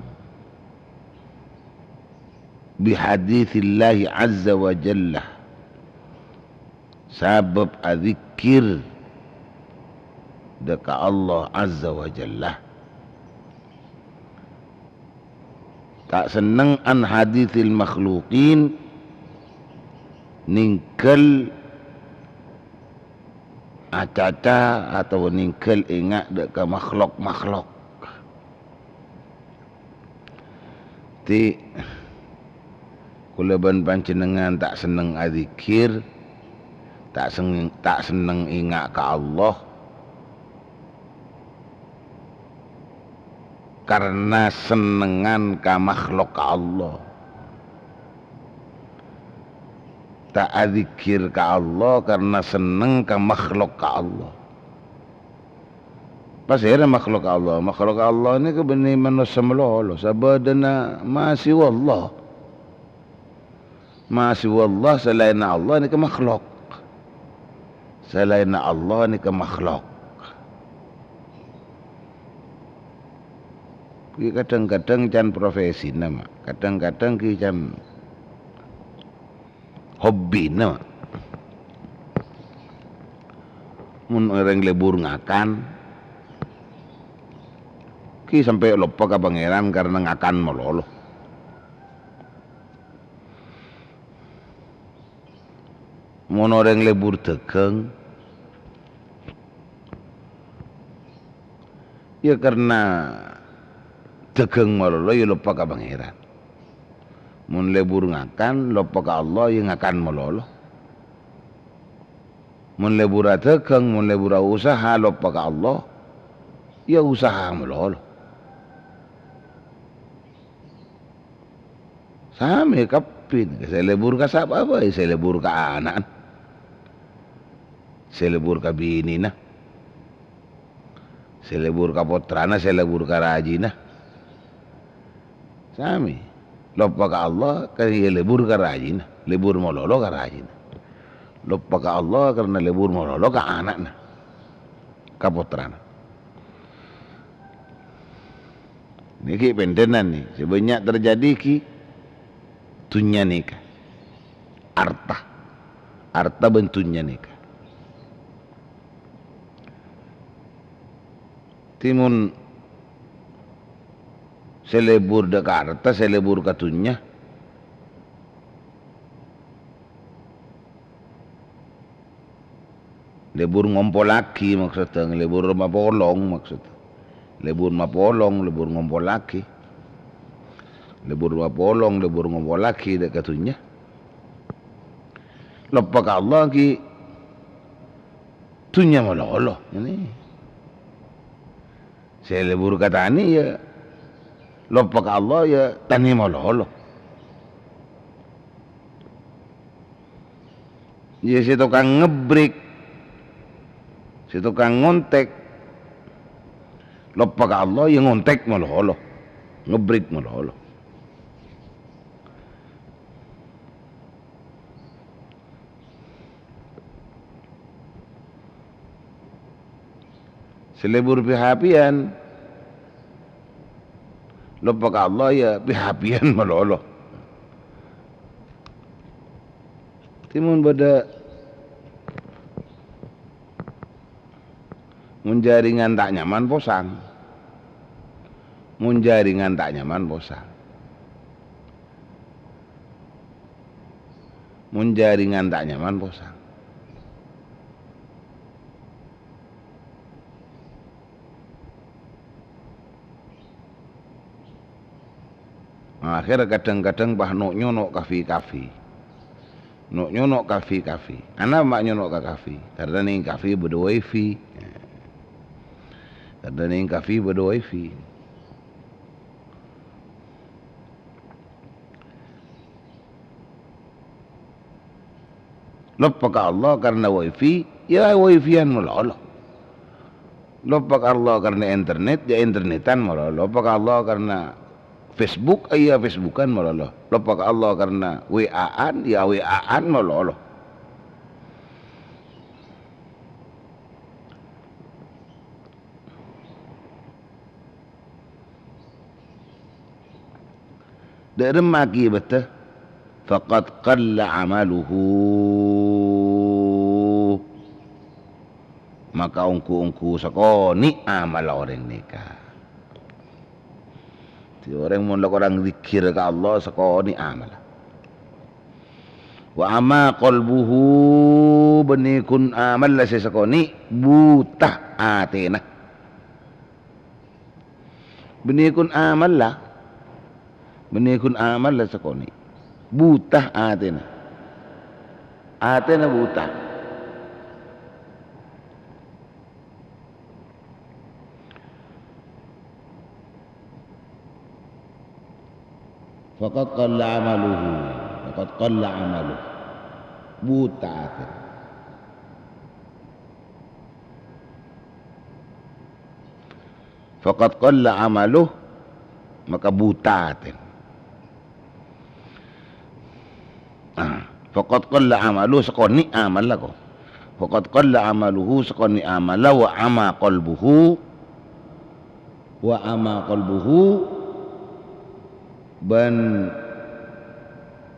bihadithillahi azza wa jalla, sabab adzikir deka Allah azza wa jalla, tak senang an hadithil makhluqin ningkel acata atau ningkel ingat deka makhluk ti kulaban panjenengan tak seneng adzikir, tak seneng ingat ke Allah karena senengan ke makhluk ke Allah. Tak adzikir ke Allah karena seneng ke makhluk ke Allah. Pasti ada makhluk Allah. Makhluk Allah ni kebeni manusia melolo sabadana masih wallah. Masih wallah selain Allah ni ke makhluk. Selain Allah ni ke makhluk. Kadang-kadang can profesi nama, kadang-kadang ki can hobi nama. Mun orang lebur ngakan, ki sampai lupa ke pangeran karena ngakan melolo. Mun orang lebur tekeng, ya karena tekeng melolo ya lupa ke pangeran. mun lebur ngakan lopo ka Allah yang ngakan melolo. Mun lebur tekeng, mun lebur usaha lopo ka Allah ya usaha melolo. Sami kapin, saya lebur ka sapa apa? Saya lebur ka anak, saya lebur ka bini na, saya lebur ka putrana, saya lebur ka rajina. Sami, lopa ka Allah kaya lebur ka rajina, lebur mololo ka rajina. Lopa ka Allah karena lebur mololo ka anak na, ka putrana. Niki pendenan nih, sebanyak terjadi ki bentuknya nikah, arta bentuknya nikah. Timun selebur dek arta, selebur katunya, lebur ngompol laki maksudnya, lebur mapolong maksudnya, lebur mapolong, lebur ngompol laki. Lebur mapolong, lebur ngompol laki dekatunya. Lopa ka Allah ki tunya malolo ini. Saya lebur katani ya lopa ka Allah ya tani malolo. Ya si tukang ngebrik, si tukang ngontek. Lopa ka Allah ya ngontek malolo, ngebrik malolo. Selebur pihapian lupa ka Allah ya pihapian malolo. Timun pada munjaringan tak nyaman posang, munjaringan tak nyaman posang, munjaringan tak nyaman posang. Akhir kadang-kadang bah nok nyonok kafi, nok nyonok kafi. Anak mak nyonok ka kafi, karena ning kafi bedo wifi, karena ning kafi bedo wifi. Lupa ka Allah karena wifi, ya wifian melolo. Lupa ka Allah karena internet, ya internetan melolo. Lupa ka Allah karena Facebook, iya Facebookan malolo. Lupa ka Allah karena WA-an, ya WA-an malolo. Dari maki betul, faqad qalla amaluhu. Maka ungku sakoni amal orang nikah. Orang mun orang zikir ke Allah sakoni amal. Wa ama qalbuhu benikun amal la sakoni buta atena. Benikun amal la sakoni buta atena. Atena buta. Faqad qalla amaluhu buta atin. Faqad qalla amaluhu maka buta atin. Faqad qalla amaluhu sakoni amal lah ko. Faqad qalla amaluhu sakoni amal wa ama qalbuhu ban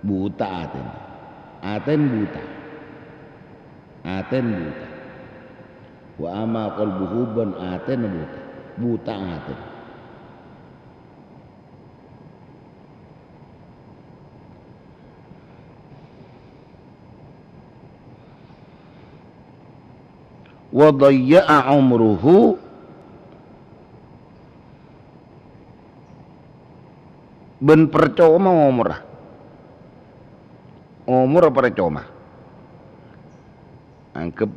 buta aten buta wa ama qalbuhu ban aten buta aten. Wa dayya'a umruhu ben percuma umrah umur apa recoma angkep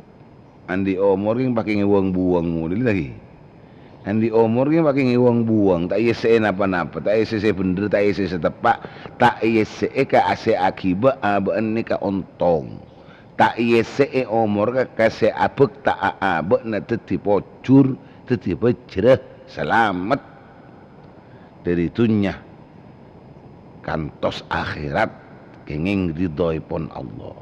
andi umur yang pakai ngewang buang mulu lagi andi umur yang pakai ngewang buang tak iya se napa-napa tak iya se bener tak iya se tepak tak iya se ka ase akibat abaan ni ka ontong tak iya se umur ka kase abek tak abek na teti pocur teti bercerah selamat dari dunia kantos akhirat kenging ridhoi pon Allah.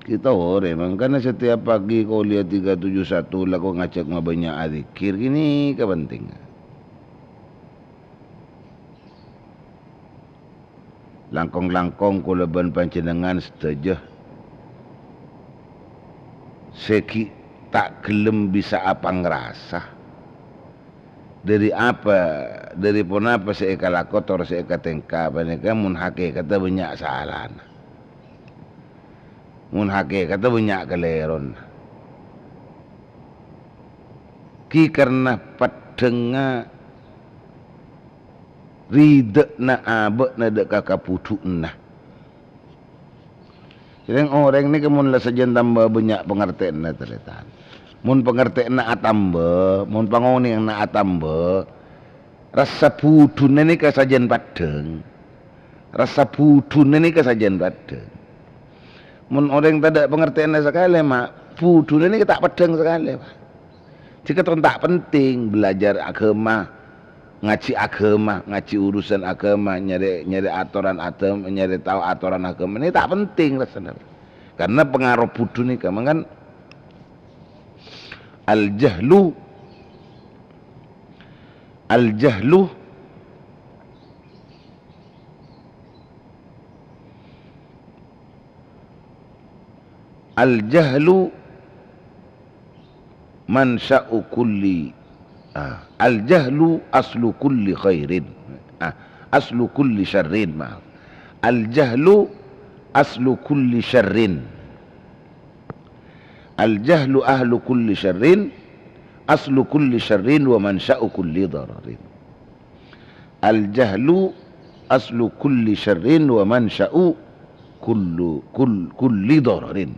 Kita orang karena setiap pagi kau lihat 371 lah kau ngajak banyak adzikir gini kepentingan. Langkong-langkong kau leban panjenengan setuju. Seki tak gelem bisa apa ngerasa. Dari apa? Dari pun apa seeka lakotor seeka tengka banyak mun hakikat banyak salah. Mun hakikat banyak keleron. Ki karena padenga ridek na abek na dek kakak putu na. Jadi orang ni kemun lah sajen tambah banyak pengertian na terletak. Mun pengertian na atambah, mun pangoni na atambah. Rasa putu ni kesajen padeng. Rasa putu ni kesajen padeng. Mun orang tak ada pengertian sekali mak putu ni tak padeng sekali. Jika tuan tak penting belajar agama, ngaji agama, ngaji urusan agama, nyari aturan agama, nyari tahu aturan agama ini tak penting rasanya. Karena pengaruh putu ni kan al-jahlu mansya'u kulli al-jahlu aslu kulli khairin aslu kulli syarrin al-jahlu aslu kulli syarrin al-jahlu ahlu kulli syarrin aslu kulli syarrin wa mansya'u kulli dararin al-jahlu aslu kulli syarrin wa mansya'u kulli dararin.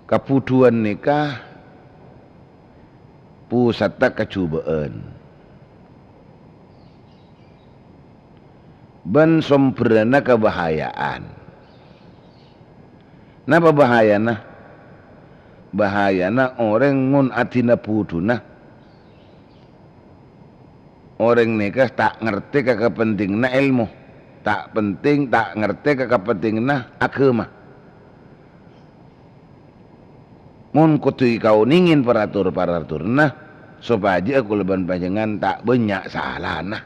Kaputuan nikah pusat kecubaan ban sombrana kebahayaan. Napa bahayana? Bahayana orang ngun atina putuna orang nikah tak ngerti kepentingna ilmu, tak penting tak ngerti kepentingna agama. Mun kutui kau ningin paratur nah supaya aku leban panjangan tak banyak salah nah.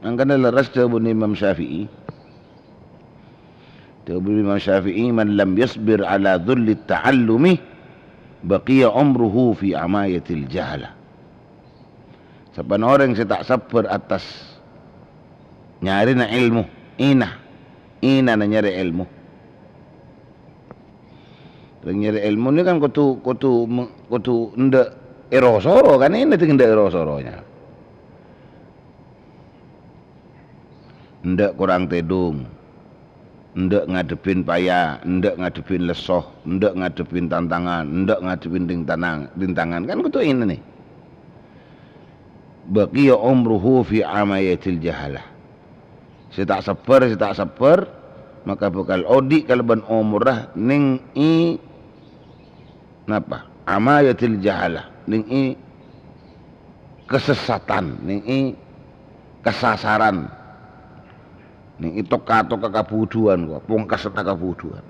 Angkana leras jawabun Imam Syafi'i. Jawabun Imam Syafi'i man lam yasbir ala dhulli ta'allumi baqiya umruhu fi amayatil jahalah. Sebenarnya orang yang tak sabar atas nyari na ilmu, ina na nyari ilmu. Nyari ilmu ni kan kutu ndak erosoro kan ini tinggal ndak erosoronya. Ndak kurang tedung, ndak ngadepin payah, ndak ngadepin lesoh, ndak ngadepin tantangan, ndak ngadepin rintangan kan kutu ini nih. Baqiya umruhu fi amayatil jahalah. Si tak sabar maka bakal odi kalban umrah ning i napa amayatil jahalah ning i kesesatan ning i kesasaran ning i toka kabuduan kok pungkas kabuduan.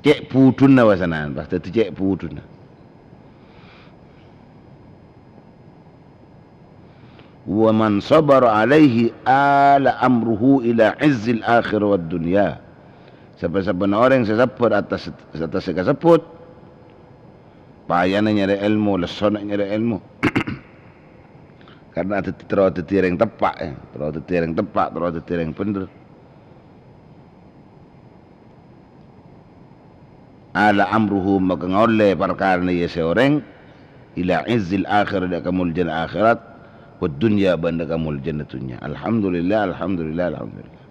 Cek budun nawasanan pas dadi cek budun. Wa man sabara alaihi ala amruhu ila izzil akhir wad dunya. Siapa-siapa orang yang sabar atas kasebut payana nyari ilmu, lesona nyari ilmu. Karena terus tetireng tepak ya, terus tetireng tepak, terus tetireng bener. Ala amruhu maka ngoleh perkara ya seorang ila izzil akhirat da kamul jannah akhirat wa dunya banda kamul jannatunya. Alhamdulillah, alhamdulillah, alhamdulillah.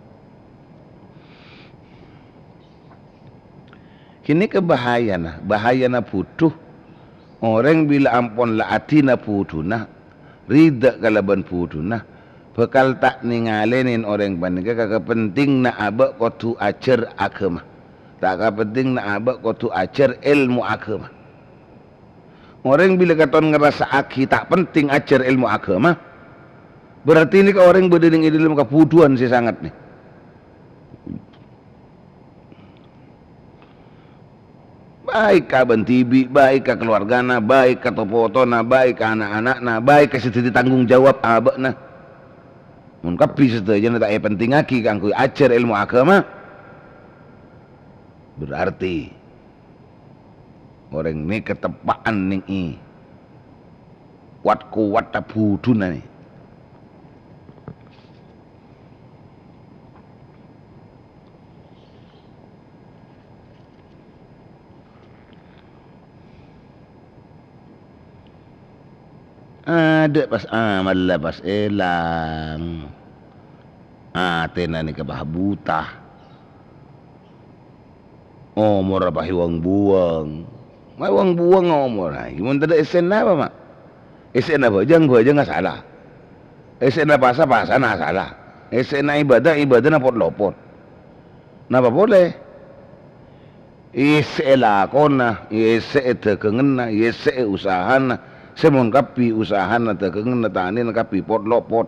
Kini bahayana putuh orang bila ampun la atina putuna rida kalaban putuna bekal tak ningalenin orang banding kagak penting na abak kotu ajar agama. Tak penting na abak kotu ajar ilmu agama. Orang bila katon ngerasa aki tak penting ajar ilmu agama, berarti ini ke orang berdiri di dalam keputuan sih sangat nih. Baik ka bentibi, baik ka keluargana, baik ka topotona, baik ka anak-anakna, baik ka sedih tanggung jawab abakna. Mun kapi saja tak penting aki kangku ajar ilmu agama. Berarti orang ini ketepaan ning i. Wat kuat ta buduna nih. Ada pas malah pas elang. Tena ni kebah buta. Omor apa hiwang buang. Mai wang buang omor. Mun tada esen apa mak? Esen apa jangan salah. Esen apa pasah na salah. Esen ibadah na pot lopot. Napa boleh? Ise lakona, ise tekengena, ise usahana. Semon kapi usahan na tekeng na tanin kapi pot lopot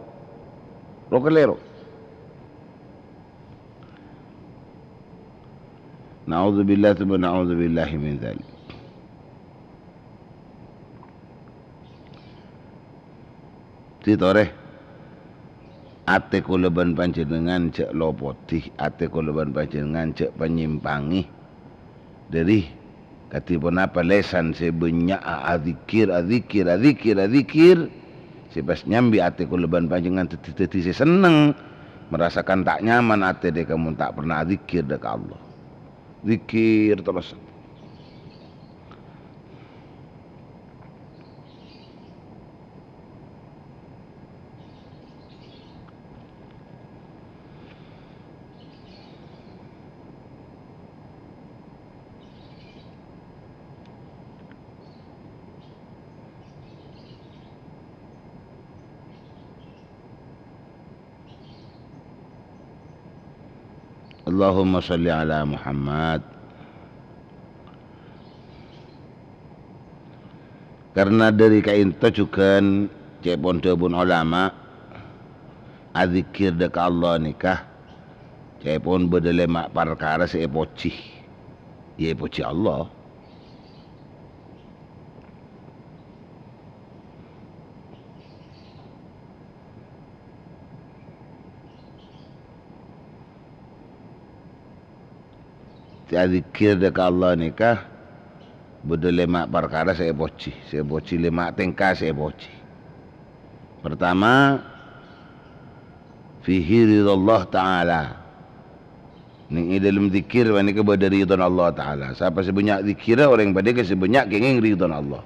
lo kelero. Na'udzubillah wa na'udzubillahi min dzalik. Titore ate kuleban panjenengan cek lopoti, ate kuleban panjenengan cek penyimpangi dari katipun apa lesan sebanyak adzikir sebas nyambi ate kuleban panjenengan teti se seneng merasakan tak nyaman ate de kamu tak pernah adzikir dek Allah. Zikir terus. Allahumma salli ala Muhammad. Karena dari kain tojukan cepon tebun ulama adzikir dek Allah nikah cepon bedelemak perkara seepoci ye poci Allah. Adzikir dek Allah nikah bedelemak perkara seepoci lemak tengka seepoci. Pertama fihi ridallah ta'ala. Ning dalam zikir wani ke pada ridon Allah ta'ala. Siapa sebanyak zikir orang pada ke sebanyak kenging ridon Allah.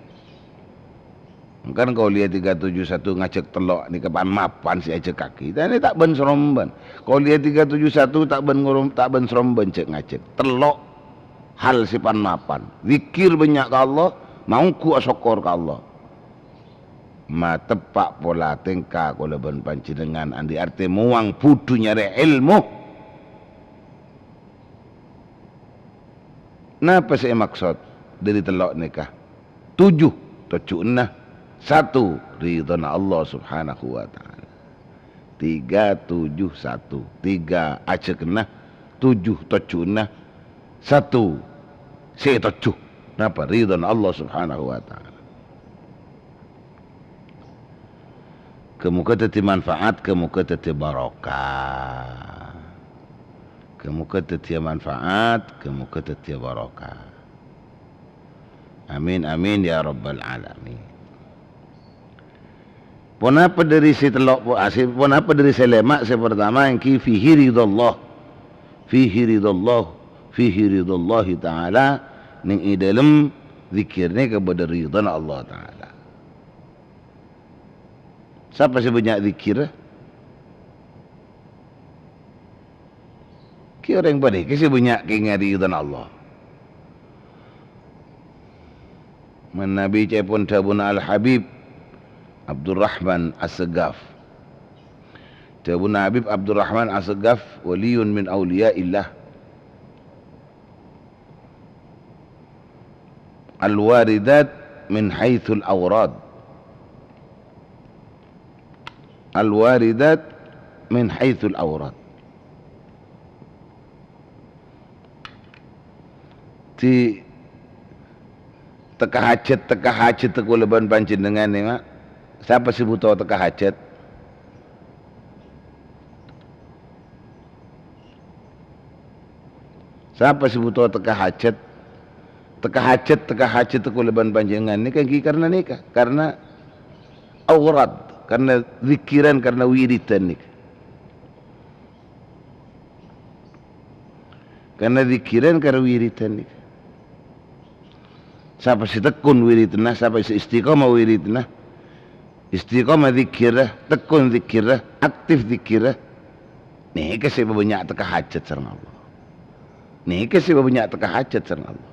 Kan kau lihat 371 ngacek telok ni kepan mapan si acek kaki. Dan ni tak ben seromban. Kau lihat 371 tak ben seromban cek ngacek telok hal si pan mapan. Zikir banyak ke Allah, mau ku asokor ke Allah. Ma tepak pola tengka ko leben panjenengan andi arti muang pudu nyari ilmu. Napa saya maksud dari telok nikah? 7 tujuh 1 ridhon Allah subhanahu wa ta'ala. 371 3 acekna 7 tujuhna 1 7 napa ridhon Allah subhanahu wa ta'ala. Kemuka teti manfaat, kemuka teti barokah. Kemuka teti manfaat, kemuka teti barokah. Amin amin ya rabbal alamin. Pun apa dari si telok pun apa dari selemak saya pertama yang ki fihi ridallah taala ning i dalam zikirnya kepada ridha Allah taala. Siapa sih banyak zikir? Ki orang pada ki banyak ki ngari ridha Allah. Man Nabi cepon tabuna al Habib Abdurrahman As-Segaf. Tabuna Habib Abdurrahman As-Segaf waliyun min awliyaillah. Al-waridat min haythul awrad. Al-waridat min haythul awrad. Ti teka hajat teku leban panjenengan ni mak. Siapa sih butuh teka hajat? Siapa sih butuh teka hajat? Teka hajat teku leban panjenengan ni kan karena nikah, karena awrad, karena zikiran, karena wiridan nikah. Karena zikiran, karena wiridan nikah. Siapa si tekun wiridna, siapa si istiqamah wiridna, istiqamah zikirah, tekun zikirah, aktif zikirah. Nih kasih banyak teka hajat sareng Allah. Nih kasih banyak teka hajat sareng Allah.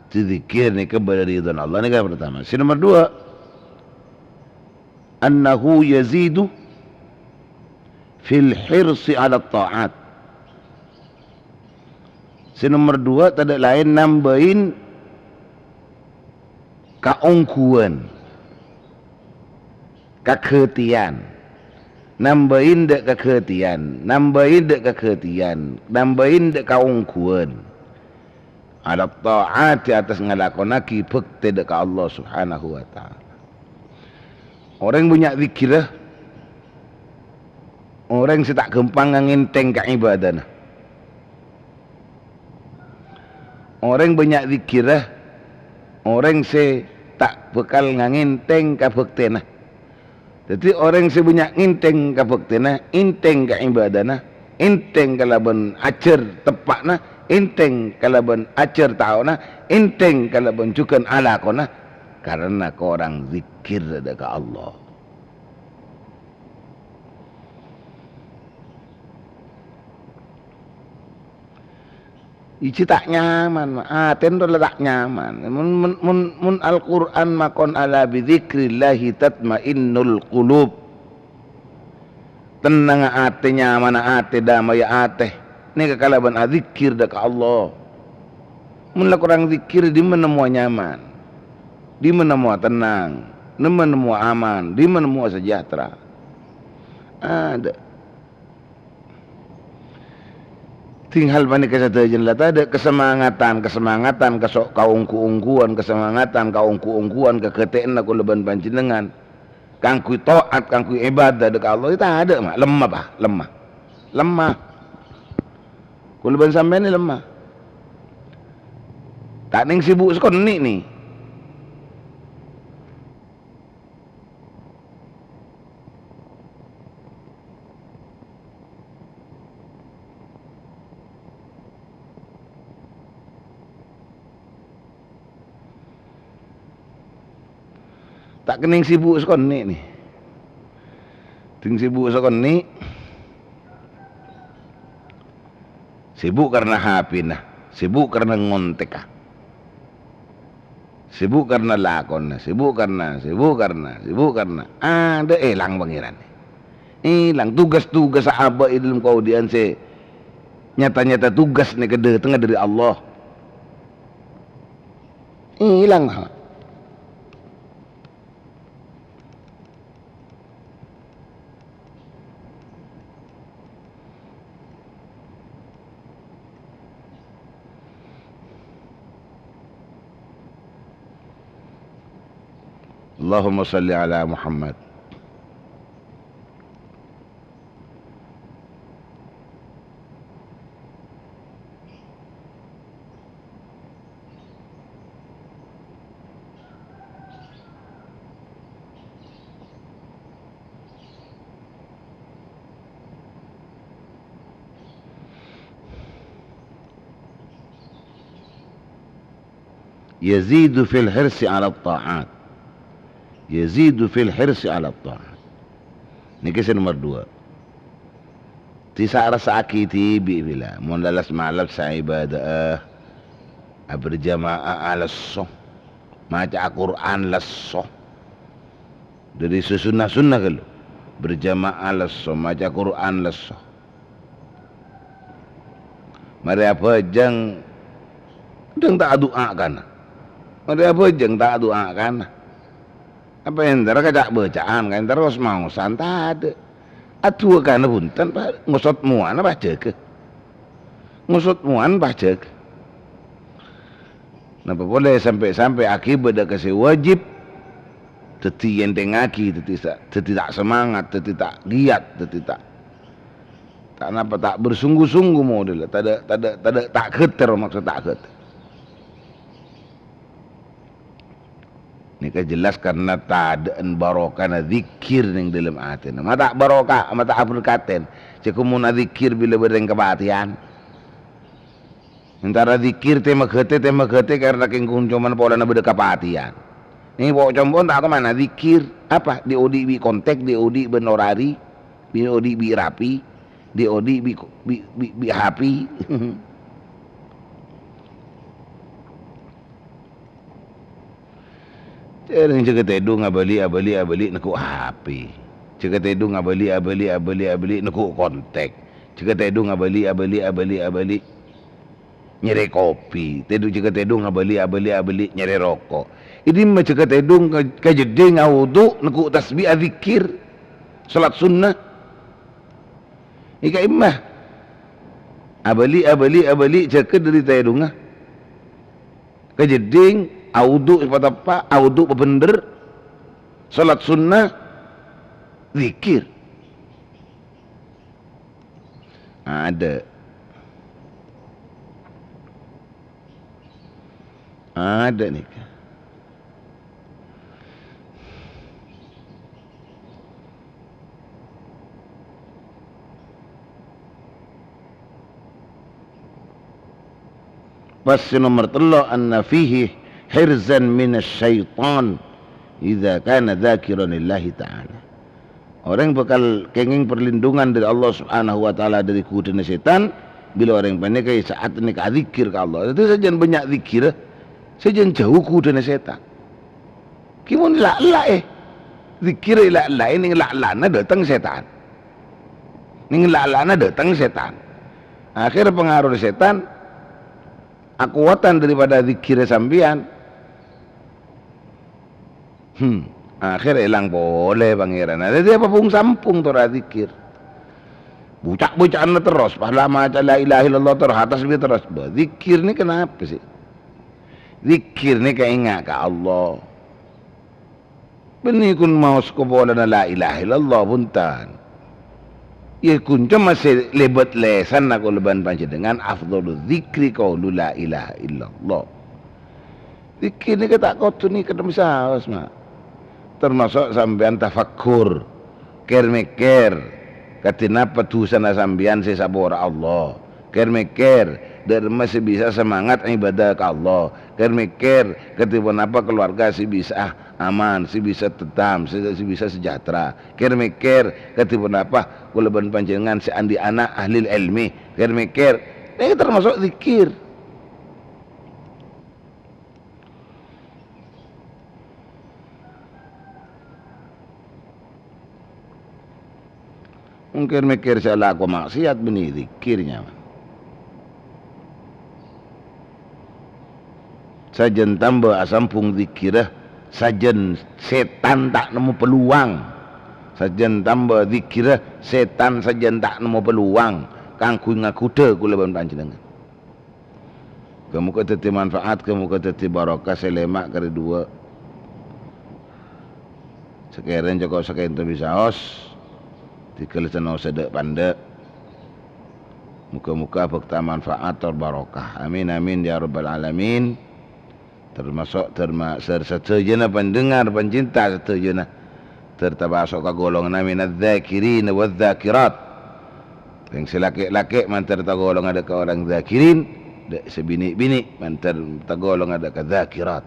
Zikir ni kepada ridha Allah ni kan pertama. Si nomor dua, annahu yazidu fil hirsi ala ta'at. Si nomor dua tak ada lain nambahin kaungkuan, keketian, nambahin dek keketian, nambahin dek keketian, nambahin dek kaungkuan. Ala ta'ati atas ngalakonaki bekti dekat Allah subhanahu wa ta'ala. Orang banyak zikir lah. Orang si tak gempang nginteng ke ibadah. Orang banyak zikir lah. Orang si tak bekal nginteng ke bekti nah. Jadi orang si banyak nginteng ke bekti nah, inteng ke ibadah nah, inteng ke laban ajar tepak nah, inteng kalaban ajar tahu na, inteng kalaban cukan ala kona, karena kau orang zikir dekat Allah. Ici tak nyaman, tendo tak nyaman. Mun Al-Quran makon ala bidzikrillahi tatmainnul qulub. Tenang ate nyaman ate damai ate. Ini kekalaban zikir dekat Allah. Mula kurang zikir di mana semua nyaman, di mana semua tenang, di mana semua aman, di mana semua sejahtera. Ada. Tinggal panik kesadaran lah. Ada kesemangatan, kesok kaungku-ungkuan, kesemangatan, kaungku-ungkuan, keketean aku leban panjenengan. Kangku taat, kangku ibadah dekat Allah itu ada mak. Lemah. Kulaban sampai ni lemah. Tak ning sibuk sekon ni. Tak kening sibuk sekon ni. Ting sibuk sekon ni. Sibuk karena HP nah, sibuk karena ngontek ah, sibuk karena lakon, sibuk karena, ada hilang pangeran, hilang tugas-tugas sahabat dalam kaudian se, nyata-nyata tugas ni kede tengah dari Allah, hilang lah. Allahumma salli ala Muhammad. Yazidu fil hirsi ala ta'at. Yazidu fil hirsi ala ta'at. Ini kisah nomor 2. Tisa rasa akiti bila mulalas malab sa ibadah berjamaah alasoh maca Quran lasoh dari sunnah kalau berjamaah lasoh maca Quran lasoh. Mari apa jang tak doa kan? Mari apa jang tak doa kan? Apa yang kajak bacaan kan terus mau santai ada. Atua kan punten ngusut muan baca ke? Ngusut muan baca ke? Napa boleh sampai akibat dah kasih wajib teti yang tengaki teti tak semangat, teti tak giat, teti tak napa tak bersungguh-sungguh model, tak keter maksud tak keter. Ini kan jelas karena tak ada barokah zikir yang dalam hati. Mata tak barokah, mata tak berkaten. Cik mun zikir bila bereng kebatian. Antara zikir tema gete karena kengkung cuman pola na beda kebatian. Ini bawa combon tak tahu mana zikir apa di odi bi kontek, di odi benorari, di odi bi rapi, di odi bi happy. Yang jaga tedung abali nak HP. Jaga tedung abali nak kontak. Jaga tedung abali nyeri kopi. Jaga tedung abali nyeri rokok. Ini macam jaga tedung kajedeng wudu nak tasbih zikir. Salat sunnah. Ika imah. Abali jaga dari tedung kajedeng audu pada apa? Audu bener, salat sunnah, zikir. Ada nih. Pas nomor 3 anna fihi hirzan minasyaitan idza kana dzakiran lillahi ta'ala. Orang bakal kenging perlindungan dari Allah Subhanahu wa taala dari godaan setan bila orang pandai saat ini zikir ke Allah. Itu saja banyak zikir, saja jauh godaan setan. Kimun la zikir la ini la datang setan. Ning la datang setan. Akhir pengaruh setan akuatan daripada zikir sambian. Akhir hilang boleh pangeran. Ada dia apa pun sampung tu zikir. Bucak-bucakan terus. Pahala macam la ilaha illallah terus atas dia terus. Zikir ni kenapa sih? Zikir ni keingat ke Allah. Beni kun mau sekolah la ilaha illallah puntan. Ya kun cuma masih lebat lesan aku leban panci dengan afdhalu zikri qaulu la ilaha illallah. Zikir ni kata kau tu ni kena misal semua. Termasuk sambian tafakkur, ker-meker, katina petusan sambian sesabor Allah, ker-meker, dan masih bisa semangat ibadah ke Allah, ker-meker, ketika apa keluarga si bisa aman, si bisa tentam, si bisa sejahtera, ker-meker, ketika apa kuleban panjenengan si andi anak ahli ilmi, ker-meker, ini termasuk zikir. Mungkin mikir salah aku maksiat beni zikirnya. Sajen tambah asampung zikirah, sajen setan tak nemu peluang. Sajen tambah zikirah, setan sajen tak nemu peluang. Kangku ngakuda kula ban panjenengan. Kamu kata manfaat, kamu kata barakah selemak kali dua. Sekarang Joko sekian tu bisa os. Tikal seno sedek pandek. Muka-muka fakta manfaat barokah. Amin amin ya rabbal alamin. Termasuk seterjana pendengar pencinta seterjana tertabasuk ke golongan minaz zakirin waz zakirat. Yang selaki-laki mantar tergolong ada ke orang zakirin, sebini-bini mantar tergolong ada ke zakirat.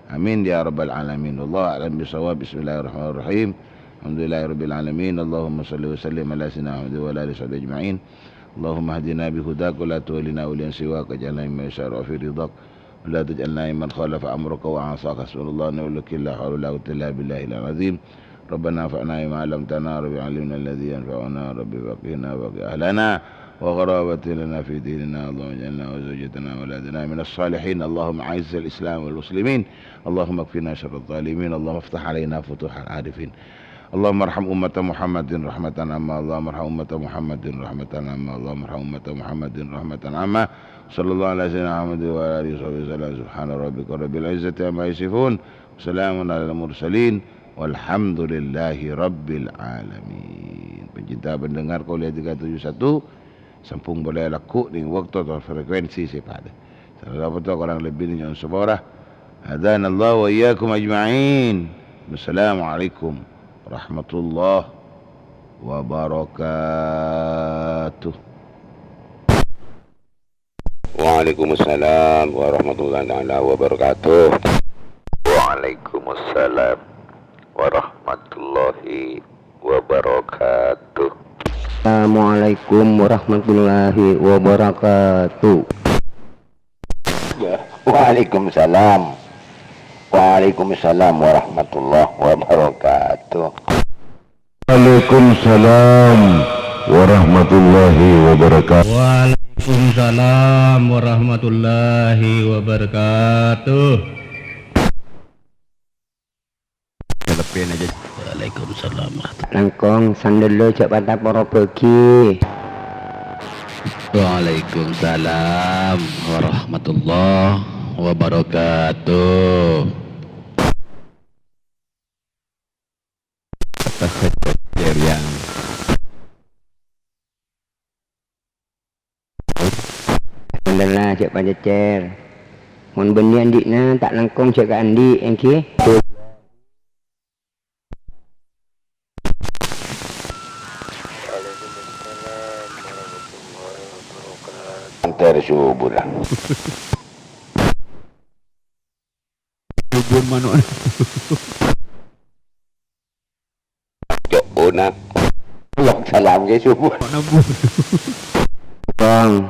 Amin ya rabbal alamin. Allah a'lam bisawab. Bismillahirrahmanirrahim. Alhamdulillahirabbil alamin. Allahumma shalli wa sallim ala sayyidina Muhammad wa ala alihi washabbihi ajma'in. Allahumma hadina bihudak wa la tuwallina waliyan siwaka jalna mimma yasharu fi ridak wa la taj'alna mimman khalafa amraka wa 'asaka. Subhanallah wa la hawla wa la quwwata illa billahil azim. Rabbana fa'na bima 'allamtana rabbi 'allimna alladhi yanfa'una rabbi faqihna wa qih ahlana wa gharabatina fi dinina. Allahumma ij'alna wa zawjatana wa auladana minas salihin. Allahumma 'a'izzal islam wal muslimin. Allahumma kfina syarral zalimin. Allahumma iftah 'alaina futuhal 'arifin. Allahumma arham ummata Muhammadin rahmatan amma. Allahumma arham ummata Muhammadin rahmatan amma. Allahumma arham ummata Muhammadin rahmatan amma. Sallallahu alaihi wasallam Muhammad wa alihi wasallam. Subhana rabbika rabbil izzati amma yasifun. Salamun alal mursalin. Walhamdulillahi rabbil alamin. Pencinta pendengar Kuliah 371 sempung boleh laku di waktu atau frekuensi sepada. Salah satu kurang lebih ni yang sebarah. Hadanallahu wa iyyakum ajma'in. Wassalamualaikum warahmatullahi wabarakatuh. Waalaikumsalam warahmatullahi wabarakatuh. Waalaikumsalam warahmatullahi wabarakatuh. Assalamualaikum warahmatullahi wabarakatuh. Waalaikumsalam. Waalaikumsalam warahmatullahi wabarakatuh. Waalaikumsalam warahmatullahi wabarakatuh. Waalaikumsalam warahmatullahi wabarakatuh. Telepin aja. Waalaikumsalam. Langkong sandal lo cak patah poro pergi. Waalaikumsalam warahmatullahi wabarakatuh. Yang Sandal lah cak patah cer. Mon benih andik na tak langkong cak ke andik engki. tersubuh lah. Subur mana? Cok nak. Allah salam ke subuh. Bang,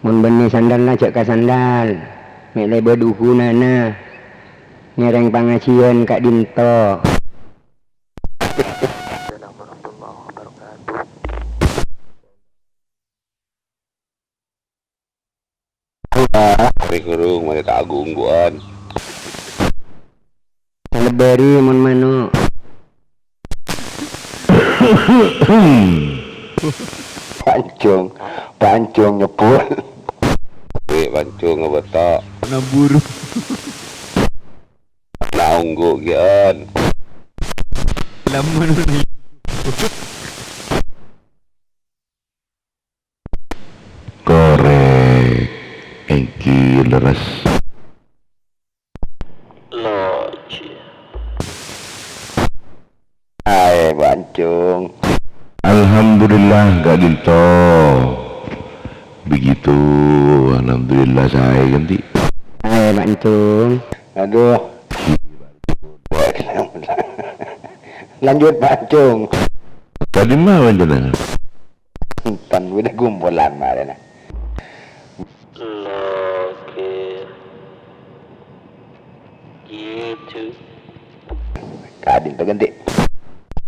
mun benih sandal lah cak ke sandal. Mek lebar duhu nana. Nyereng pangacian Kak Dinto. Mari kurung, mari tak agung buan. Lebari mun mano. Pancung nyepul. Wih, pancung ngebetak. Naburu. Naunggu gian. Lama ni. Korek engki leres. Hai pancung. Alhamdulillah Kak Dinto. Begitu, alhamdulillah saya ganti. Hai pancung. Aduh. Lanjut pancung. Tadi mah panjenengan. Tan udah gumpulan kemarin. Gitu. Kadin tuh ganti.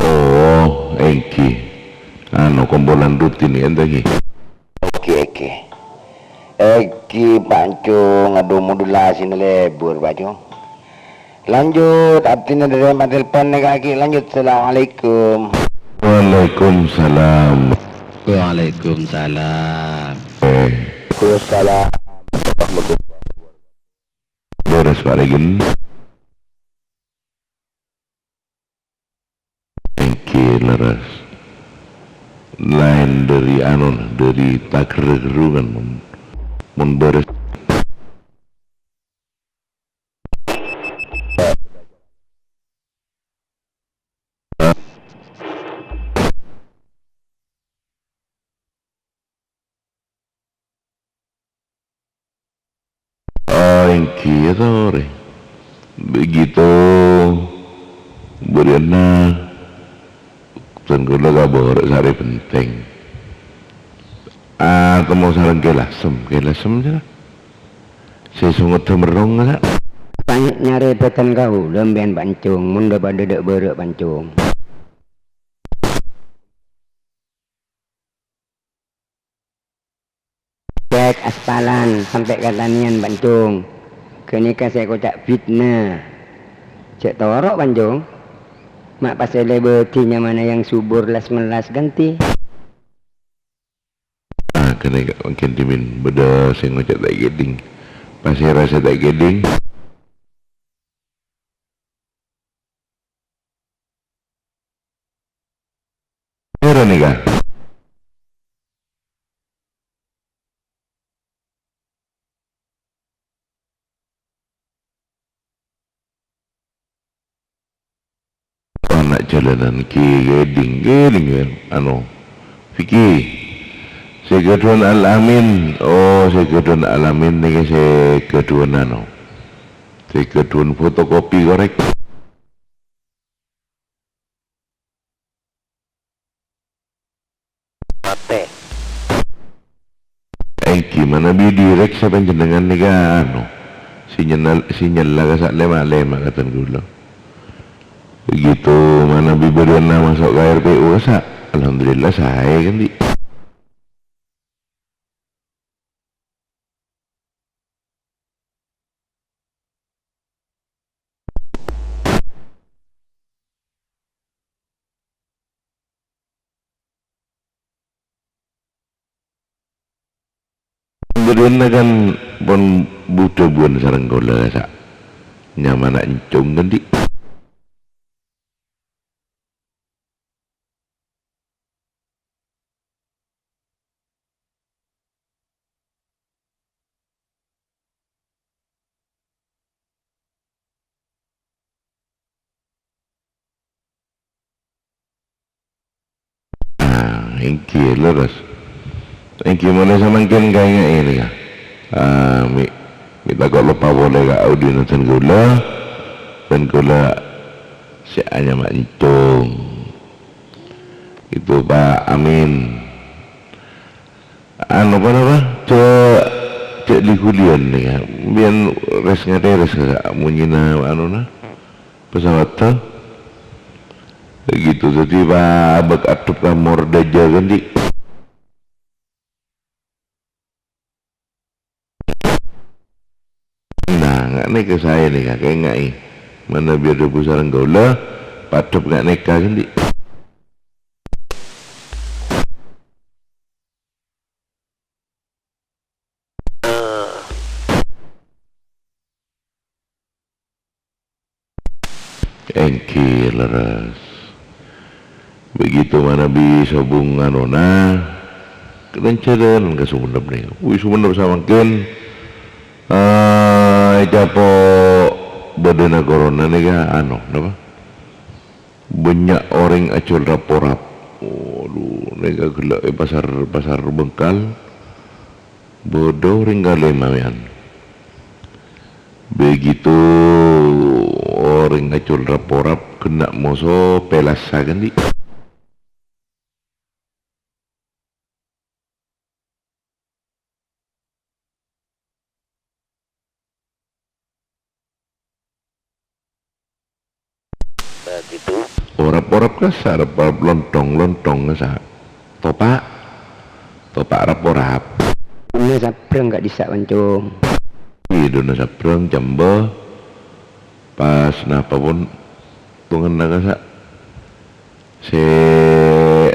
Oh, engki. Anu kompolan rutin ya lagi. Oke. Eki pancung aduh modulasi lebur pancung. Lanjut artinya dari telepon kaki lanjut. Assalamualaikum. Waalaikumsalam. Waalaikumsalam. Waalaikumsalam. Beres Pak Regen. leres lain dari dari taker-kerungan mun beres sore begitu beriana dan kula kabor sare penting temu sareng kelasem aja sesungut temerong lah banyak nyari betan kau lembian pancung munda pada dek berek pancung cek aspalan sampai katanian pancung kenika saya kocak fitnah cek torok pancung mak pas lebetinya mana yang subur las melas ganti kenika mungkin dimin beda saya ngocak tak geding pas saya rasa tak geding heran nih kak anak jalanan geding Vicky sekeduan Al-Amin sekeduan Al-Amin nih sekeduan sekeduan fotokopi korek mate gimana bi direct sa panjenengan nih kan sinyal lah kasak lema katan gula begitu mana bibirana masuk ke RPU sa alhamdulillah saya kan di bibirana kan pun butuh buan sarang gula sa nyaman encung kan di engki leres engki mana samangkin kaya ini ya kita kok lupa boleh ke audio nonton gula dan gula si hanya mancung itu Pak Amin apa cek di kuliah nih ya biar res ngateres munyina pesawat tuh begitu jadi Pak abak atup kamor daja kan di nah nggak nih ke saya nih kakek nggak mana biar ada pusarang gaula patup nggak neka kan di engki leres begitu mana bisa bunga nona kelencaran ke Sumenep nih wih Sumenep sama ken japo badana corona nih kan apa banyak orang acul raporap nih gelak pasar Bengkal bodoh ringgal mamian begitu orang acul raporap kena moso pelasa kan di begitu orap-orap kasar lontong kasar topak rap-orap ini sabrang gak disak pancung dona sabrang jamba pas napa pun tungan naga sa se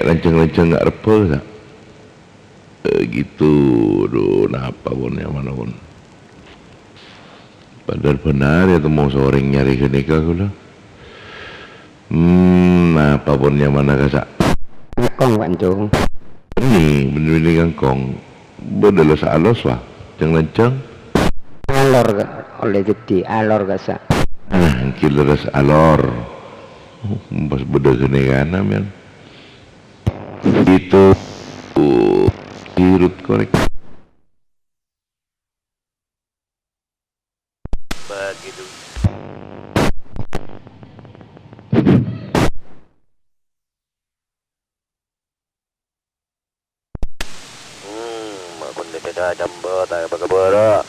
lanceng gak repa sa gitu napa pun yang mana pun padahal benar ya tuh mau seorang nyari ke nikah gula apapun yang mana kasa kangkong Pancung. Ini benih kangkong. Bedalah saalos wah. Jangan lancang. Alor oleh gede, alor kasa. Kileras alor. Pas beda kene kana men. Itu irut korek. Begitu. Makon beda jambot ay bagabara.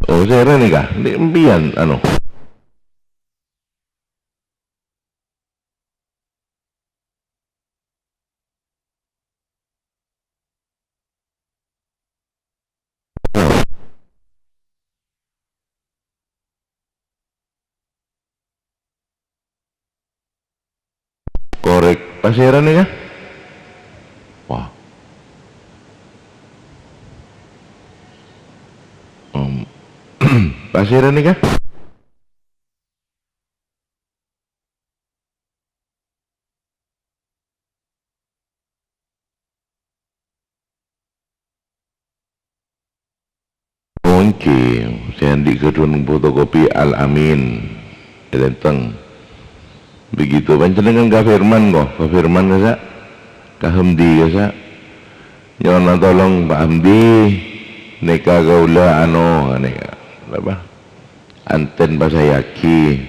Oh, saya nih kah? Di empian, ano? Korek pasiran nih kah? Wah. Pasiran nih kah? Oke, saya di kedun fotokopi Al-Amin Delenteng. Begitu panjenengan ka firman kok, ka firman kasa, ka Hamdi kasa. Nyona tolong Pak Hamdi, neka gaula neka apa? Anten bahasa yaki.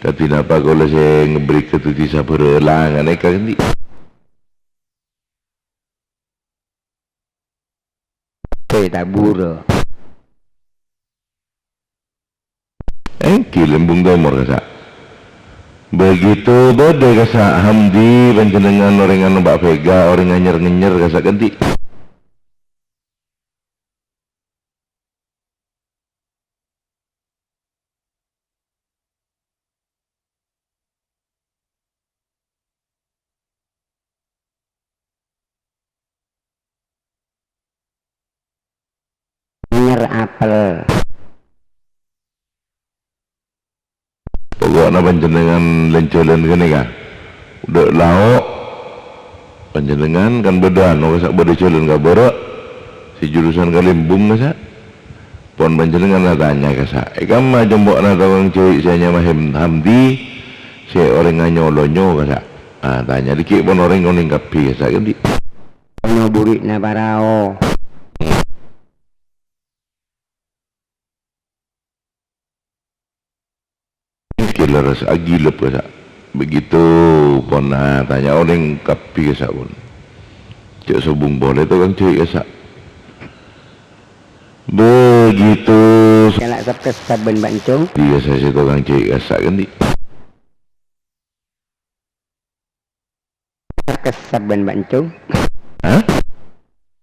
Tapi napa kalau saya ngeberi ketuti saberelang neka ganti. Taburo. Lembung domor kasa. Begitu bode kasa Hamdi panjenengan orang Mbak Vega orang nyer kasa ganti. Nyer apel. Pokoknya panjenengan lencolan kene kah? Udah lauk panjenengan kan beda kasa beda colan ka borok si jurusan Kalimbung kasa. Pon panjenengan lah tanya kasa. Ikam mah jembok na tawang cuy saya mahem Hamdi si orang nganyolonyo kasa. Ah tanya dikit pon orang ngoning kapi kasa ganti. Ono burik na parao. Kileras agilep kasa. Begitu pon tanya orang kapi kasa pon. Cek sobung boleh tu kan cuy kasa. Begitu Kalau sabkas saben Pancung. dia saya tukang cuy kasa ganti. Sabkas saben Pancung. Hah?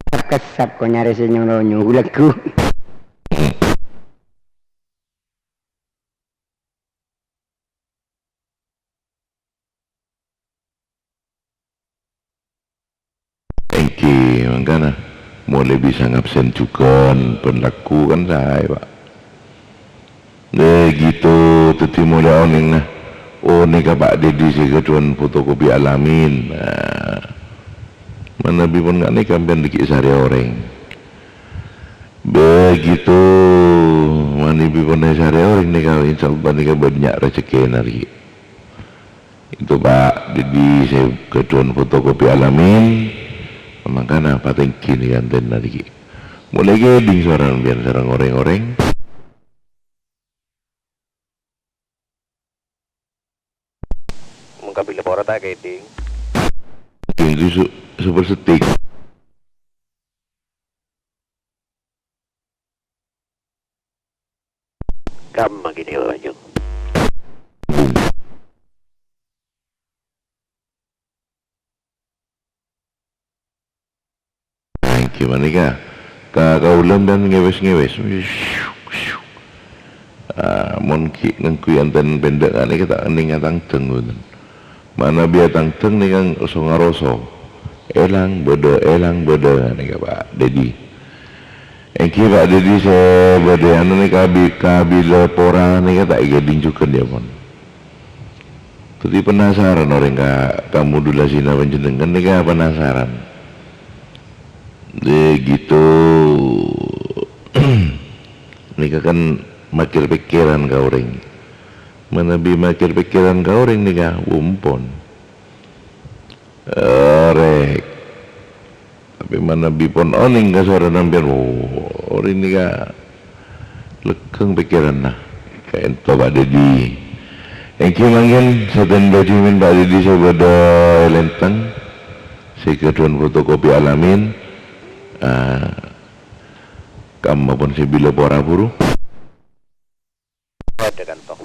Sabkas sab ko nyari senyolonyo hulaku. Engki makanya mulai bisa ngabsen juga penlaku kan saya pak. Gitu teti mulai oning nah. Oh neka Pak Dedi si ketuan fotokopi Alamin. Nah, mana pun nggak nih kampen dikit sehari orang. Begitu mana pun sehari orang nih kalau insya Allah nih banyak rezeki nari. Itu Pak Dedi si ketuan fotokopi Alamin. Makanya apa tinggi nih kanten nari. Mulai geding seorang biar seorang orang-orang. Kabila pora tak keding. Itu super setik. Kam magini Pancung. Gimana kah? Kaulan dan ngewes. Mon ki ngengku anten pendek ane kita ening atang teng. Mana biar tang nih kan songaroso elang beda nih Pak Dedi Engki Pak Dedi saya berdaya ni kabila pora ni kata gading juga dia pun. Jadi penasaran orang kamu dulu sini panjenengan ni penasaran. Gitu. Ni kan makir pikiran kau orang. Mana bi makir pikiran kau orang ni umpon. Rek. Tapi mana bipon oning ka suara nampian orang ini lekeng pikiran nah kayak ento Pak Dedi yang manggil seten dojimin Pak Dedi sebeda lenteng si kedua fotokopi alamin kamu pun si bila pora buru ada kan toh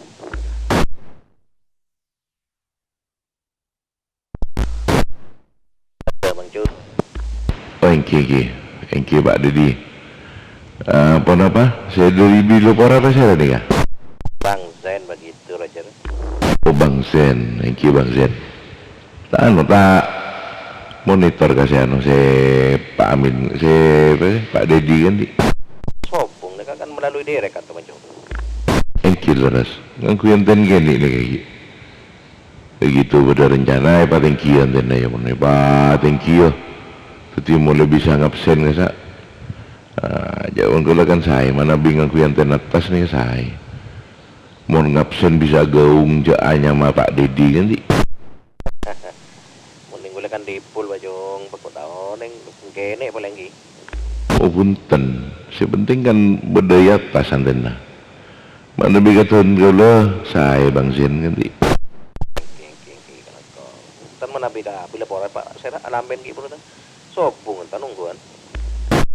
ada muncul. Oh, engki Pak Dedi. Apa? Saya dari bilo pora apa saya ni Bang Zen begitu Roger. Oh, Bang Zen, engki Bang Zen. Tak monitor kasih saya Pak Amin, saya Pak Dedi kan di. Sobong mereka kan melalui direct kan teman jauh. Engki leras. Ngangku yang ten gini ni kayak begitu pada rencana Pak Engki yang ten ya pun Pak Engki yo. Jadi mulai bisa ngabsen ke sa. Jauh kalau kan saya mana bingung ku yang ten atas nih saya. Mau ngabsen bisa gaung jaanya sama Pak Dedi kan di. Mending boleh kan di pool bajong pakut tahun neng kene paling lagi. Oh punten. Sepenting kan berdaya atas antena. Mana bikatan kalau saya Bang Zen kan di. Tan mana bida bila pora Pak saya alamben ki pun sobong kan nungguan.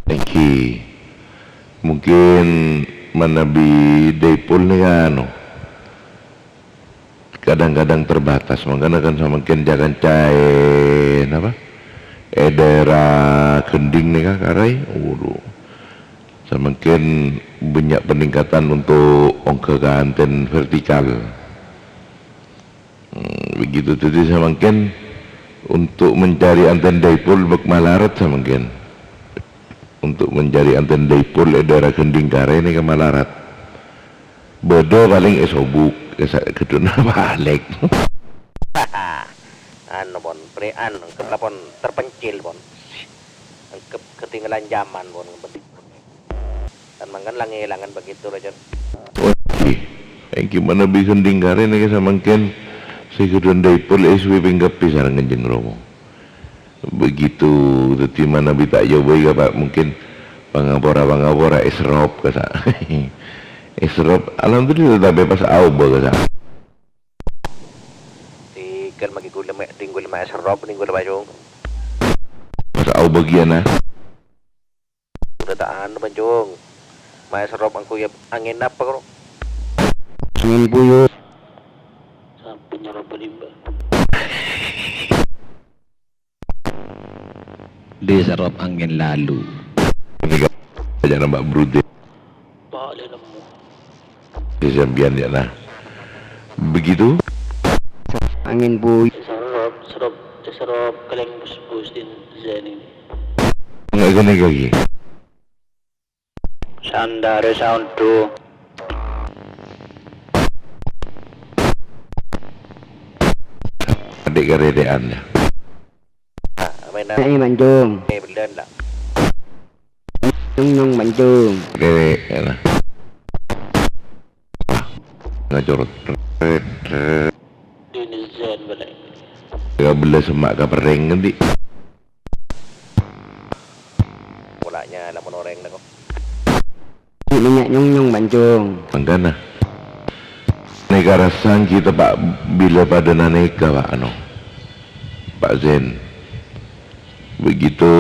Engki mungkin mana bi depol nih kan kadang-kadang terbatas makanya kan semakin jangan cair apa daerah kending nih kan karai semakin banyak peningkatan untuk ongkir anten vertikal begitu jadi semakin untuk mencari anten dipol bak malarat semakin untuk mencari anten dipol daerah kending kare ini ke malarat bodoh paling esobuk kedua balik Anu bon prean kelapon terpencil bon ketinggalan zaman bon dan mangkan langan begitu Roger. Gimana bisa kending kare ini semakin si kedua dipol SW pinggap pisang ngenjeng romo begitu jadi mana bisa jawab Pak mungkin pangapora esrop kasa esrop alhamdulillah tapi pas auba kasa tinggal magi gula tinggal ma esrop tinggal bajong pas auba giana udah taan bajong ma esrop angku ya angin apa karo Angin puyuh sampai nyerap rimba diserap angin lalu ini aja nama Brude boleh nemu Zambian ya nah begitu angin puyuh serap kaleng bus din zen ini nggak gini lagi sandare sound do adik keredean ya ini mancung berdan lah nyung mancung rere ya nah ngajorot ini zen balik gak bela semak kapereng nanti mulanya lamun orang dah kok minyak nyung mancung manggana negara sang kita Pak bila pada naneka Pak Pak Zen begitu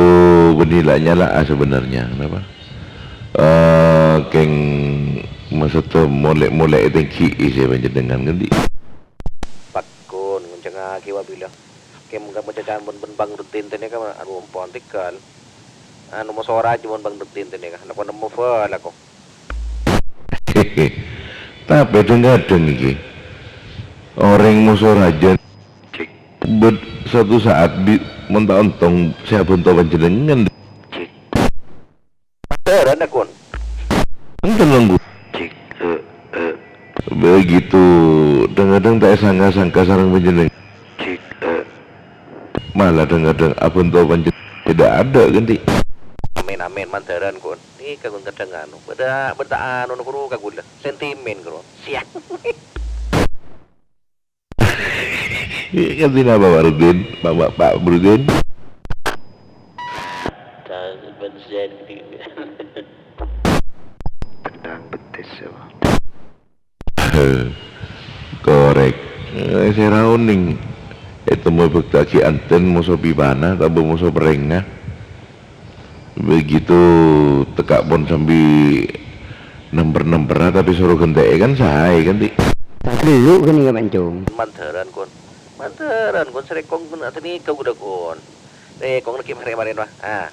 benilainya lah sebenarnya kenapa keng masa tu molek tengki isi panjenengan ngendi pakun nguncang kiwa bila kem gak mencacan bon bang rutin tene kan anu umpon tikal anu mo sora aja bon bang rutin tene kan aku nemu fa lah kok tapi kadang-kadang iki orang musuh raja suatu saat mentah-ontong saya pun tahu panjenengan teran akun kadang tak sangka-sangka sarang panjenengan. Malah kadang apun tau panjenengan tidak ada ganti. Amin mandaran kon. Ih kagun kadang anu. Beda anu kru kagun lah. Sentimen kru. Siap. Ganti apa Pak Rudin? Pak Rudin? Pedang betis ya. Korek. Saya rauning. Itu mau bektaki anten musuh pibana, tak musuh perengah. Begitu tekak pun sambil nemper tapi suruh gentek kan saya ganti. Tak dulu kan nggak pancung. Mandaran kon serekong kun atini kau udah kon. Kong nak kemarin wah.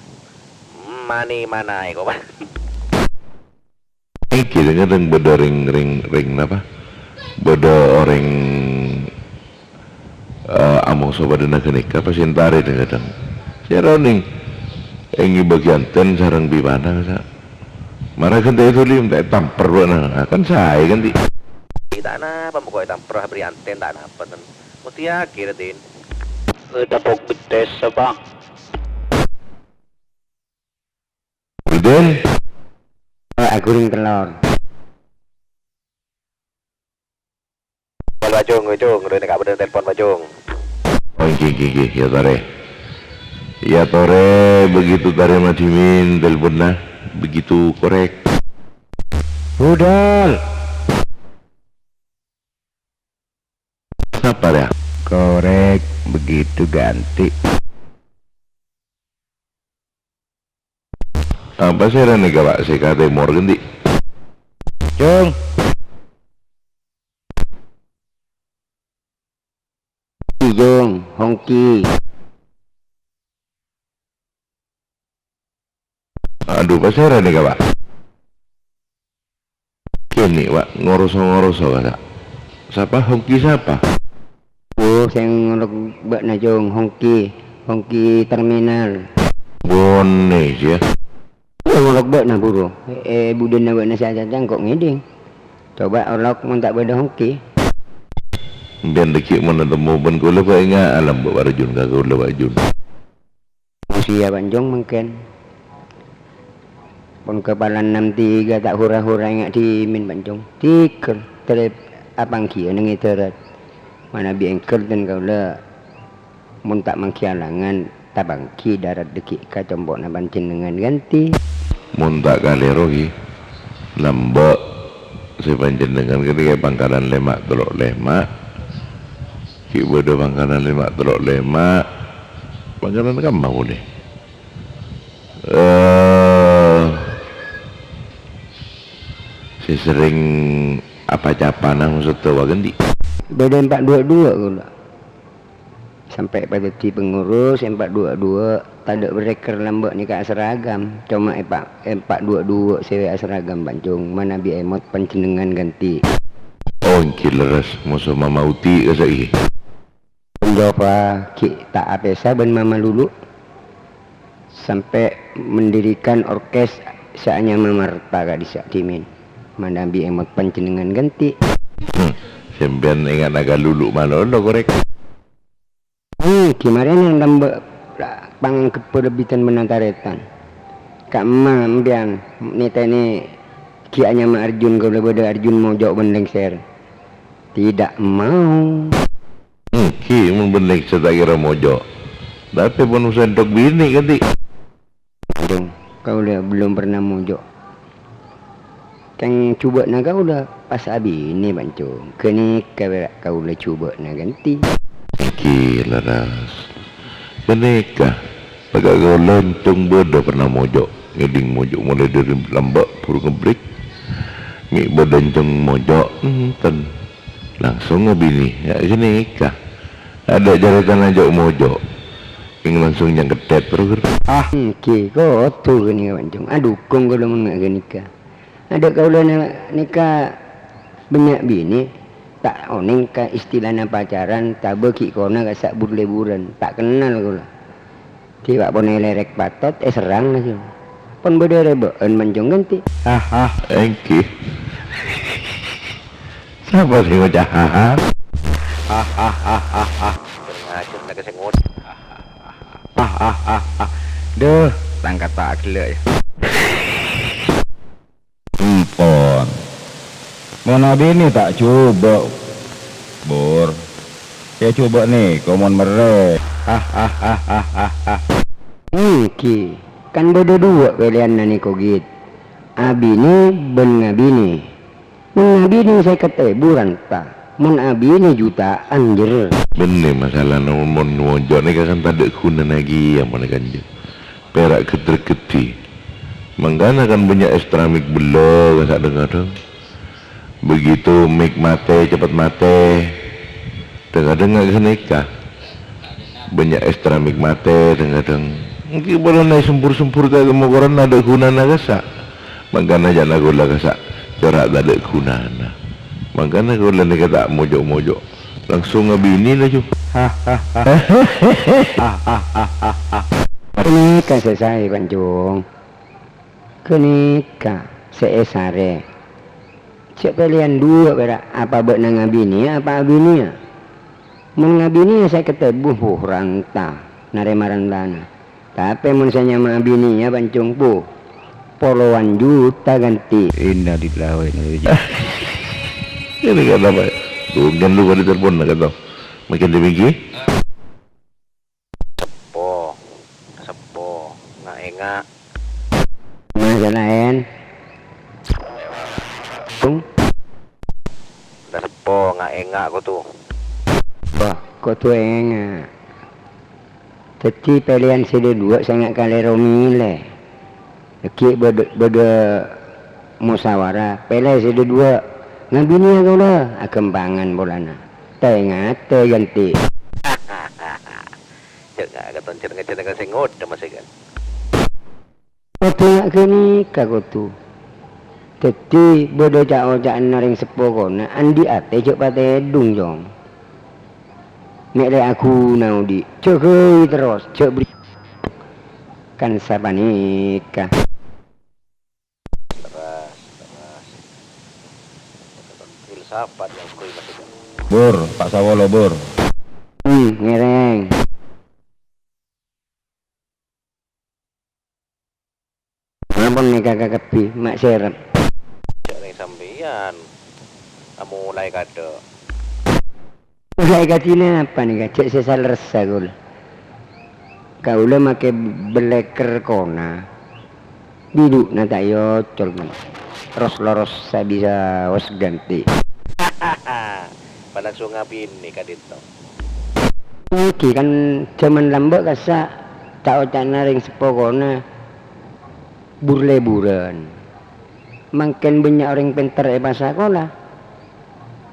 Mana kau bah. Kira kadang beda ring apa? Beda orang among sobat dan kenika pasintare kadang. Saya running. Engi bagian ten sarang bibana sa. Marah kan itu lim tak tamper wana. Kan saya ganti. Tak na pamukoi tamper beri anten tak na apa kan. Mesti akhir din. Tapok betes apa? Rudin? Aku ring telur. Bacung, udah nak bener telepon bacung. Oh, gigi, ya tore. Ya tore, begitu tare madimin teleponnya, begitu korek. Budal. Apa ya? Korek begitu ganti. Apa sih Rene Pak CKT Morgan di? Cung. Jong, Hongki. Aduh, apa sih Rene Pak? Kini Pak ngoroso Pak. Siapa Hongki siapa? Oh, saya ngolok bak na Jong, Hongki terminal. Bones ya. Ngolok bak na buru. Budin na bak na saja kok ngiding. Coba olok mun tak beda Hongki. Biar dekik mana temu pun kau lupa ingat alam buat Arjun kau lupa Arjun. Usia Banjong mungkin. Pun kepalan 63 tak hura-hura ingat di min Banjong. Tikal terep apang kia nengi teret. Mana biengkel dan kau le. Mun tak mangkialangan tabangki darat dekik ka combok na bancin dengan ganti. Mun tak kali rogi lambok sepanjang dengan ketika pangkalan lemak telok lemak. Ki bodoh pangkalan lemak telok lemak pangkalan kan mau deh. Si sering apa capanang maksud tahu ganti. Beda 422 gula. Sampai pada ti pengurus 422 tak ada bereker lambak ni kat seragam. Cuma 422 sewa seragam Banjong mana bi emot pancenengan ganti. Oh kileras musuh Mama Uti ke saya. Menjawab ki tak apesa ben Mama Lulu sampai mendirikan orkes saatnya Mamarta ka di Saktimin. Mana bi emot pancenengan ganti. Sembian ingat naga Lulu mana lo korek. Kemarin yang lambak pang keperebitan menantaretan. Kak Mam biang nita ni kianya Ma Arjun kau lebih Arjun mau jawab lengser. Tidak mau. Ki membendek saya tak kira mojo. Tapi pun usah untuk bini ganti. Dong, kau udah belum pernah mojo. Kang cuba na kau udah pas abi ini Bancung. Kini kau udah coba na ganti. Ki laras. Kenika agak kau lontong bodoh pernah mojo. Ngeding mojo mulai dari lambak puru ngebrik. Ngik bodoncong mojo ten. Langsung ngebini ya kenika. Ada jaritan aja mojo. Ing langsung yang ketet terus. Ki kau tu kini Bancung. Aduh kong kau lemon ngak kenika. Ada kau udah nikah banyak bini. Tak oning ka istilahnya pacaran tak beki kona kasak leburan tak kenal kau lah tiba pun lerek patot serang aja pun berdere beun Banjong ganti Engki siapa sih ngocah Ngajar nak kesengut. Duh, tangkat tak gila ya. Empon. Mau nabi ini tak coba. Bor. Ya coba nih, komon mere. Ki, kan beda dua pilihan nani kogit. Abi ni ben ngabi ni. Mun ngabi ni saya kata buran tak. Mun abi ni jutaan jer. Bener masalah mon wonjo ni kan tak ada guna lagi yang mana ganja. Perak keterketi. Menggana kan banyak estramik belo kan kadang-kadang. Begitu mik mate cepat mate. Kadang-kadang kan nikah. Banyak estramik mate kadang-kadang. Mungkin boleh naik sempur-sempur tak mau koran ada guna nagasa. Menggana jangan gula gasa. Cerak tak ada guna. Menggana gula ni kata mojok-mojok. Langsung ngabini lah cuy. Kenika selesai Pancung. Kenika seesare. Cek pilihan dua berak apa buat nang abini apa abini. Mun ngabini saya ketemu ranta naremaran lana. Tapi mun saya nyama abini Pancung pu. Poloan juta ganti. Indah di lawa ini. Ini kata apa? Jangan lupa di telepon nak kata. Makin demikian. Sepo, nggak enggak. Masalahin. Dah sepo, nggak enggak aku tuh. Wah, kau tuh enggak. Teti pilihan sede dua sangat kali romile. Leki beda musyawarah. Pilihan sede dua. Ngabini aku lah. Kembangan bolana. Tengah ganti. Jangan kata cerita kesengut dah masih kan. Kau tengok ke ni kau tu. Teti beda cak-cakan naring sepo na andi ate cok pate edung jong. Nek le aku nau di cokoi terus cok beri kan sabanika. Teras. Filsafat yang kau masih kan. Bur, Pak Sawolo bur. Ngereng. Ampun nih kakak kepi, mak serap. Jangan sampean. Mulai kado. Mulai kacilnya apa nih kak? Cek sesal rasa gul. Kau le make beleker kona. Duduk nata yo colman. Terus loros saya bisa was ganti. Pada sungai ini kadito. Iki kan zaman lambat kasa tak ocana ring sepokona burle-buran. Makin banyak orang pintar pas sekolah.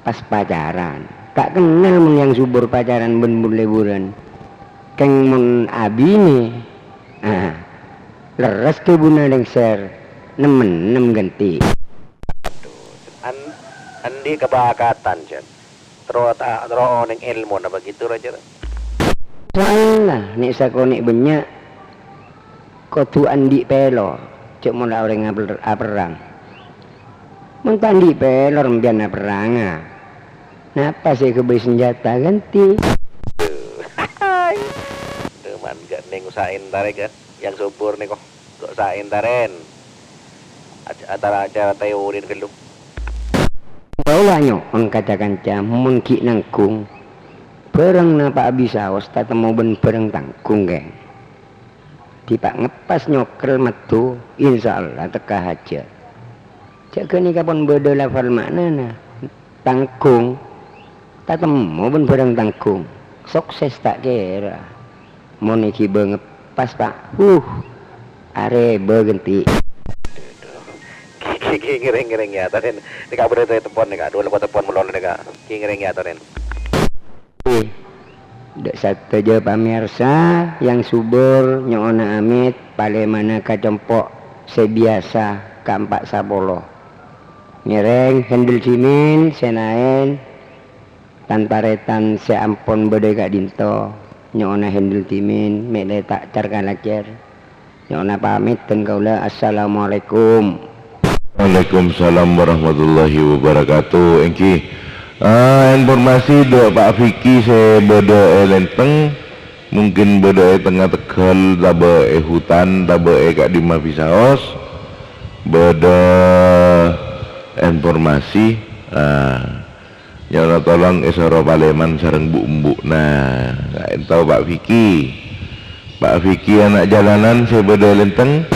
Pas pacaran. Tak kenal mun yang subur pacaran ben burle-buran. Keng mun abi ni. Leres ke buna lengser. Nemen ganti. Andi kebakatan jan. Terus neng ilmu na begitu raja. Soalnya nek sakonik banyak. Kau tu andi pelo. Cuk mula orang perang. Mentandi pelor mbian perang. Napa sih kebeli senjata ganti? Teman gak neng usahain tarik kan? Yang subur nih kok usahain taren. Acara teori ke lu. Bawa nyo on kaca-kaca mungki nangkung. Perang napa bisa was tatemu ben perang tangkung geng. Tipak ngepas nyokel metu insyaallah teka haja. Cak ni kapan beda lafal makna tangkung tatemu ben perang tangkung. Sukses tak kira. Mun iki ngepas pak. Are berganti. Ngereng ya taren. Nika boleh telepon nika dua lepas telepon melon nika. Ngereng ya taren. Dek satu je pamirsa yang subur nyona amit pale mana kacempok sebiasa kampak sabolo. Ngereng handle cimin senaen tanparetan seampun bede kak dinto nyona handle cimin mele tak carkan lacer. Nyona pamit dan kaula assalamualaikum. Waalaikumsalam warahmatullahi wabarakatuh. Engki Informasi do Pak Fiki se beda lenteng mungkin beda tengah Tegal tabe hutan tabe kak di Mafisaos beda informasi nyono tolong esoro Paleman sareng bu nah gak tahu Pak Fiki anak jalanan se beda lenteng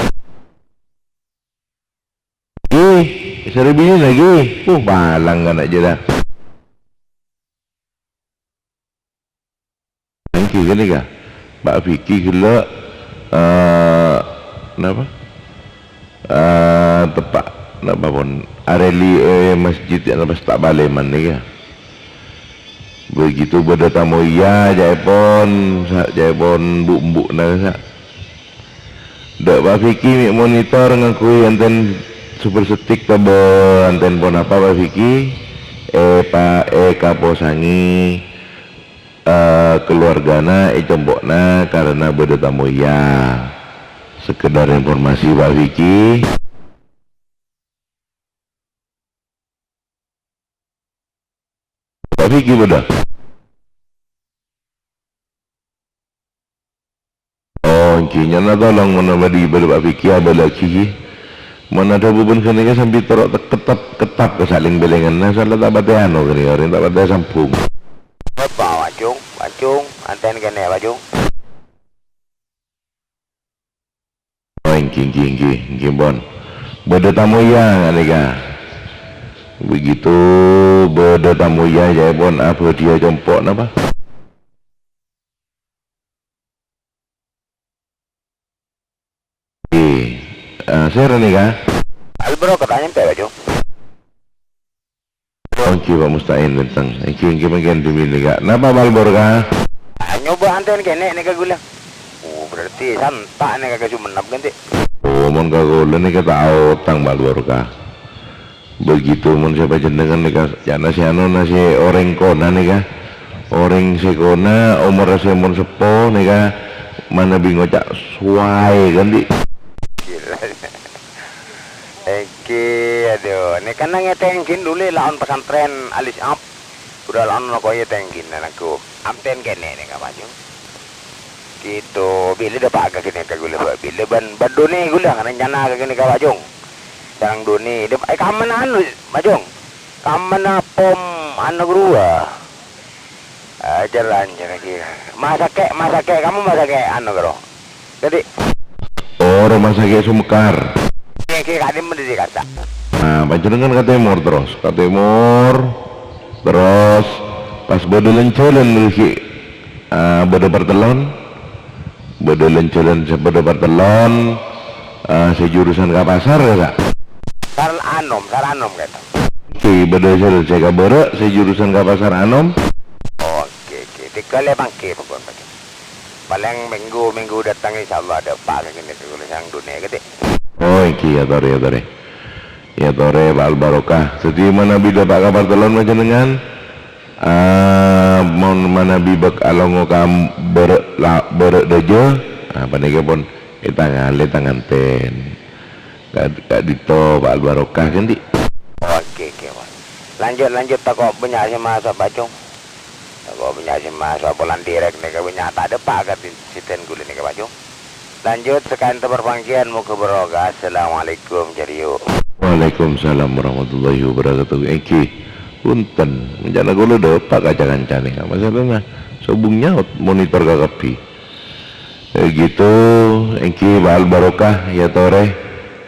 seribu lagi balang anak jeda gini kah Pak Fiki gila kenapa tepak kenapa pun areli masjid yang lepas tak Baleman nih ya begitu pada tamu ya jaipon bu nasa dak Pak Fiki monitor ngakui anten super setik tabo anten pon apa Pak Fiki kaposangi keluargana combokna karena beda tamu ya sekedar informasi Pak Fiki beda kinya na tolong menabadi beda Pak Fiki beda lagi mana ada beban kena sambil terok ketap kesaling belengan nah salah tak batai anu kini orang tak batai sampung Pak Wacung, anten kene Wacung. Ingki bon. Beda tamu ya nika. Begitu beda tamu ya bon apa dia jempok napa? Saya nika. Albro katanya teh Wacung. Oke Pak Mustain tentang ingki bagian demi nika. Napa balbor ka? Nyoba anten kene nika gula. Berarti santak nika ka Sumenep ganti. Mon kagula nika tahu tang balbor ka. Begitu mon siapa jenengan nika jana si anu nasi oreng kona nika. Oreng si kona umur saya mon sepo nika mana bingung cak suai ganti. Aduh, ini kan ngetengkin dulu lawan pesantren alis up. Udah lawan lo koye tengkin anakku. Amten kene nih Wacung. Gitu, bila dapat agak kene kagula bila ban doni gula karena jana agak kene Wacung. Yang doni, kaman anu Wacung. Kaman pom anu grua. Jalan lagi. Masa kek kamu masa kek anu gro. Jadi rumah sakit Sumekar. Kayak kadim mendidik kata. Nah, panjenengan ka timur terus pas bodo lencolan lagi bodo pertelon sejurusan ke pasar ya kak? Saran anom kata. Bodo saya kabore sejurusan ke pasar anom. Oke, dikale bangke pokon pakai. Paling minggu datang insyaallah ada pak kene tulisan dunia gede. Oh iki ya tore Pak Barokah sedih mana bida Pak kabar telon panjenengan mon mana bibek alongo kam berek dejo panike pun tangan ten gak dito Pak Barokah ganti. Oke lanjut takok banyak sama Bacung takok banyak sama polan direk nih banyak tak ada Pak kat siten gula nih Bacung. Lanjut sekian terperpanggian muka beroga. Assalamualaikum jariyo. Waalaikumsalam warahmatullahi wabarakatuh. Eki punten menjana gula dapat kacangan-cane masalahnya sobung nyaut monitor kakapi gitu. Eki Baal Barokah ya tore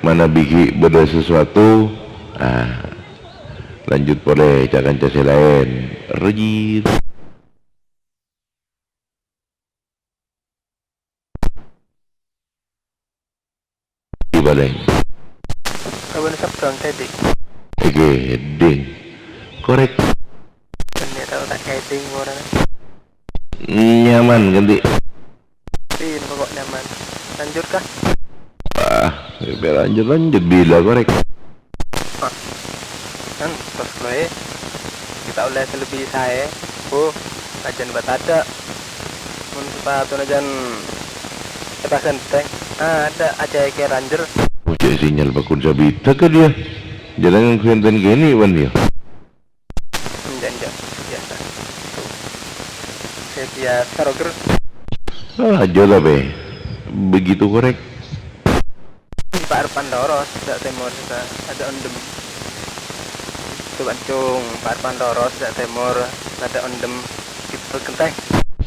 mana bigi beda sesuatu lanjut boleh jangan case lain rejir baleng kawan sabtang tadi ding korek ini tahu tak kaiting orang nyaman ganti pokok nyaman lanjut kah lanjut bila korek kan terus gue kita oleh selebih saya ajan batada mun sepatu ajan pasan tank ada aja kayak ranger ucap sinyal bakun sabita ke dia jalan kuenten gini wan dia jangan saya biasa roger. Aja tapi begitu korek. Pak Arpan Doros dak timur kita ada ondem. Itu Bancung Pak Arpan Doros dak timur ada ondem gitu kenteng.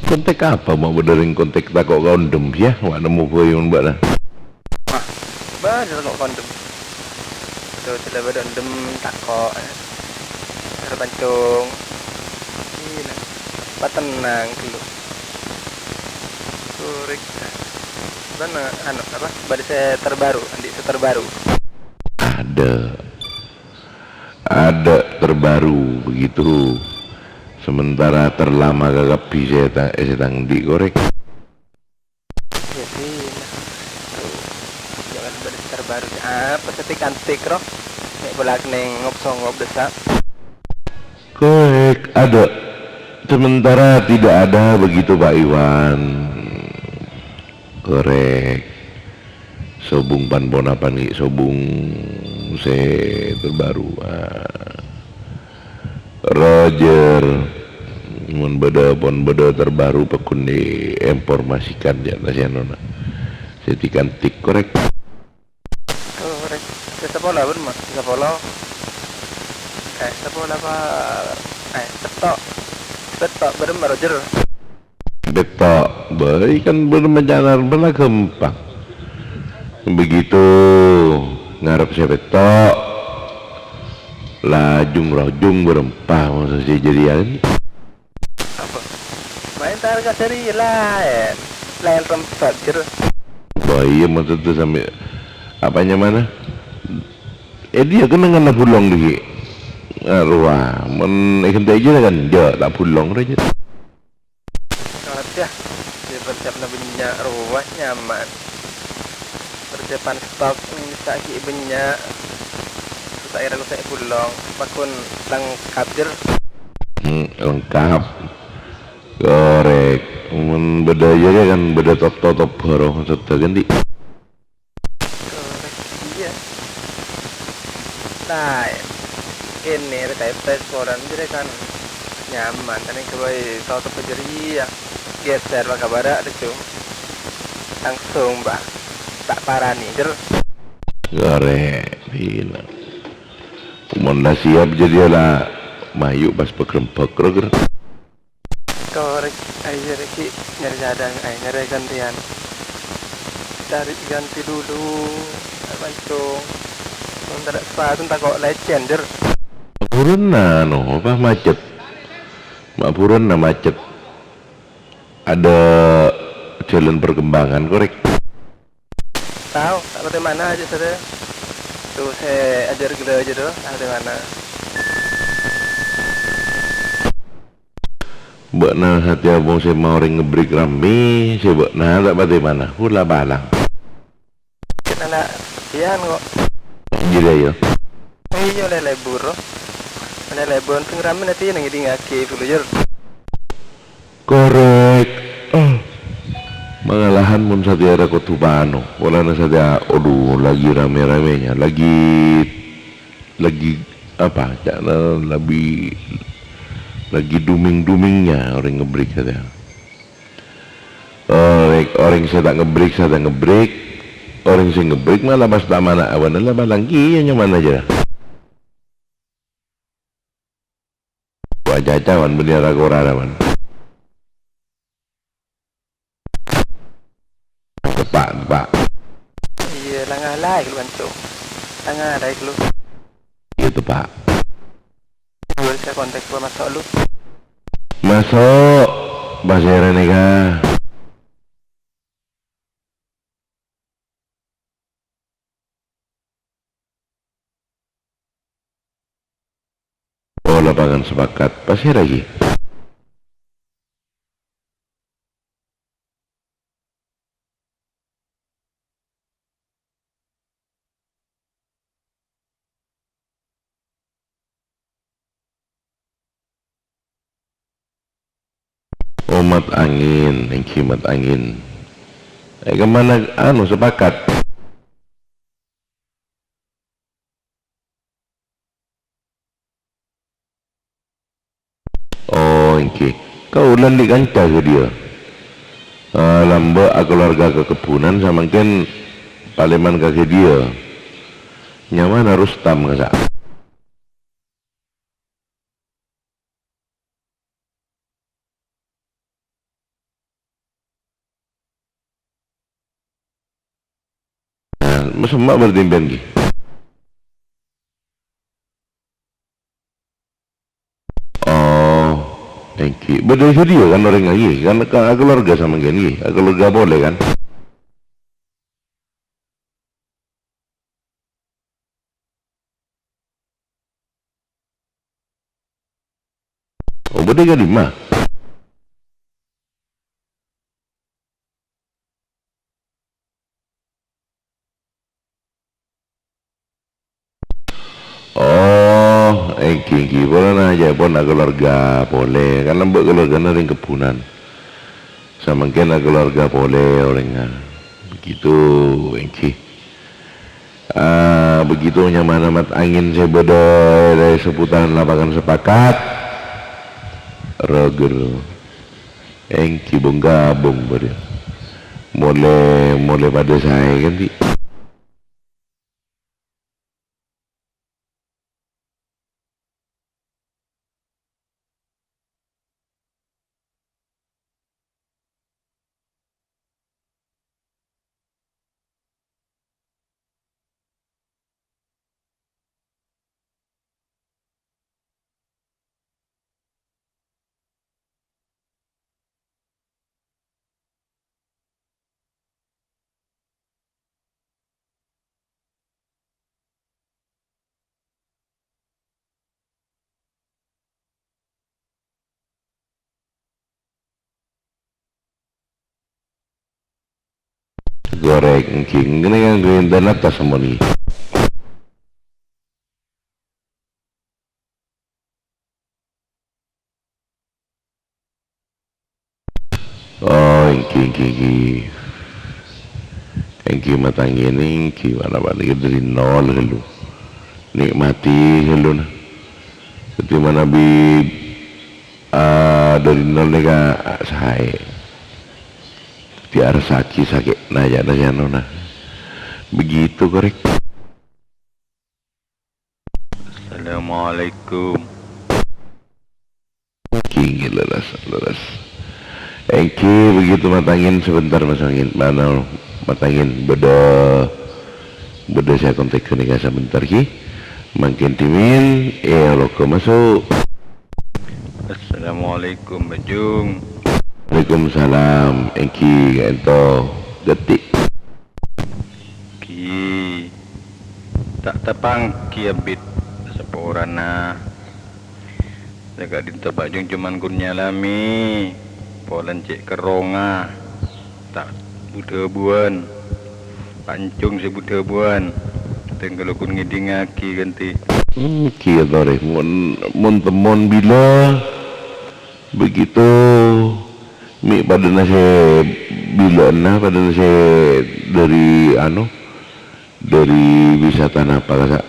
Kontek apa mau berdering kontek tak kok kondom ya? Wak nemu koyon mbak lah. Bener kok kondem. Itu tidak ada ondem tak kok. Ada Bancung. Ini Pak tenang dulu. Kurik. Mana anu apa? Badai terbaru, andi terbaru. Ada terbaru begitu. Sementara terlama gagap bisa setang dikorek. Jadi jangan badai terbaru. Apa setik antik roh? Nek bolak neng ngop desa. Korek ada. Sementara tidak ada begitu Pak Iwan. Korek. Sobung panbonapan nih, sobung se terbaru. Roger mun beda terbaru pekun diinformasikan ya nasianona. Setikan tik korek. Korek. Sepola ber mas, sepola. Sepola apa? Betok berem Roger. Betok, baik kan bermenjalar belah gampang. Begitu ngarep saya betok, lajung rojung berempah masa saya jadian. Apa? Main targa seri lain tempat jer. Baik masa tu sampai apanya mana? Dia kena ngana pulong di arwah, men ikan aja kan dia tak pulong aja. Ya, dia persiapan minyak ruwah nyaman. Persiapan stok bisa minyak. Saya ragu saya pulong, bakun lengkap jer. Lengkap. Korek. Men beda aja kan beda top baru serta ganti. Korek iya. Nah, ini tes koran jadi kan nyaman. Kan yang kebaik top pejeri ya. Geser pak kabar ada cum langsung mbak tak parah nih jer Korek. Bila. Dah siap jadi lah mayu pas pekrempek roger. korek ayo reki nyari cadang nyari gantian cari ganti dulu Bancung tidak sepatu tak kok lecen jer Mapuran na no apa macet. Mapuran na macet. Ada jalan perkembangan korek. tahu tak tahu mana aja saudara tuh saya ajar gila aja tuh tahu di mana Mbak nah hati abang saya mau orang ngebreak rame. Saya mbak nah tak bagaimana. Hula balang. kita nak sekian kok Jadi ayo. iya oleh lebur oleh lebur pengramen nanti yang ngidi ngaki dulu jer Korek. Mengalahan mun saja ada kotubano. Wala na saja. Aduh lagi rame-ramenya. Lagi apa? Jangan lagi duming-dumingnya orang ngebreak saja. Orang saya tak ngebreak. Orang saya ngebreak malah pas tak mana awan lah balangki yang nyaman aja. Wajah cawan bendera koraraman. Tepak. iya langah laik lu Bancung langah laik lu Iya tepak. gue bisa kontak gua masuk lu Masuk bahasa Renega. Oh lapangan sepakat pasti lagi. Omat angin, yang kimat angin. Kemana anu sepakat? Oh, ingki. Kau ulan di kanca ke dia. Lamba keluarga kekebunan sama kan Paleman kaki dia. Nyaman harus tam kasa. Masa mak bertimpen ki. Thank you. Beda dia kan orang lagi kan keluarga sama gini, keluarga boleh kan? Oh beda kan lima. Engki boleh aja pun keluarga boleh kan lembut keluarga nering kebunan sama kena keluarga boleh orangnya begitu engki begitu nyaman amat angin saya bodoh dari seputaran lapangan sepakat roger engki bung gabung pada mulai pada saya ganti. Goreng king ini kan green dan atas semua nih. Engki matangin engki mana dari nol dulu nikmati dulu nah ketika Nabi dari nol nih kak saya tiar sakit naya nona begitu korek. Assalamualaikum. King lelas engki begitu matangin sebentar masangin mana matangin beda saya kontak ke sebentar ki makin timin lo ke masuk. Assalamualaikum Bajung. Waalaikumsalam engki ento detik ki tak tepang ki abit seporana jaga dinta Bajung cuman kurnya lami polan cek keronga tak buta buan pancung si buta buan tinggal kun ngidingaki ganti ki adore mon temon bila begitu mi pada nasi bila pada nasi dari dari wisata apa kasa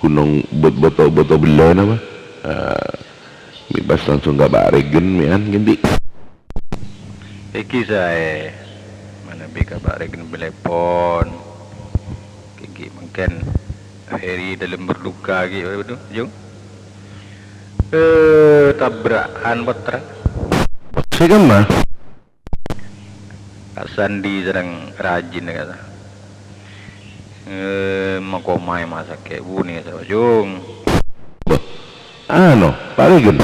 gunung beto bila apa mi pas langsung gak baregen mi kan ganti iki saya mana bika baregen belepon kiki mungkin Heri dalam berduka gitu Jung tabrakan betra saya kan mah Kak Sandi sedang rajin kata makomai masak kayak buni sama Jung baregen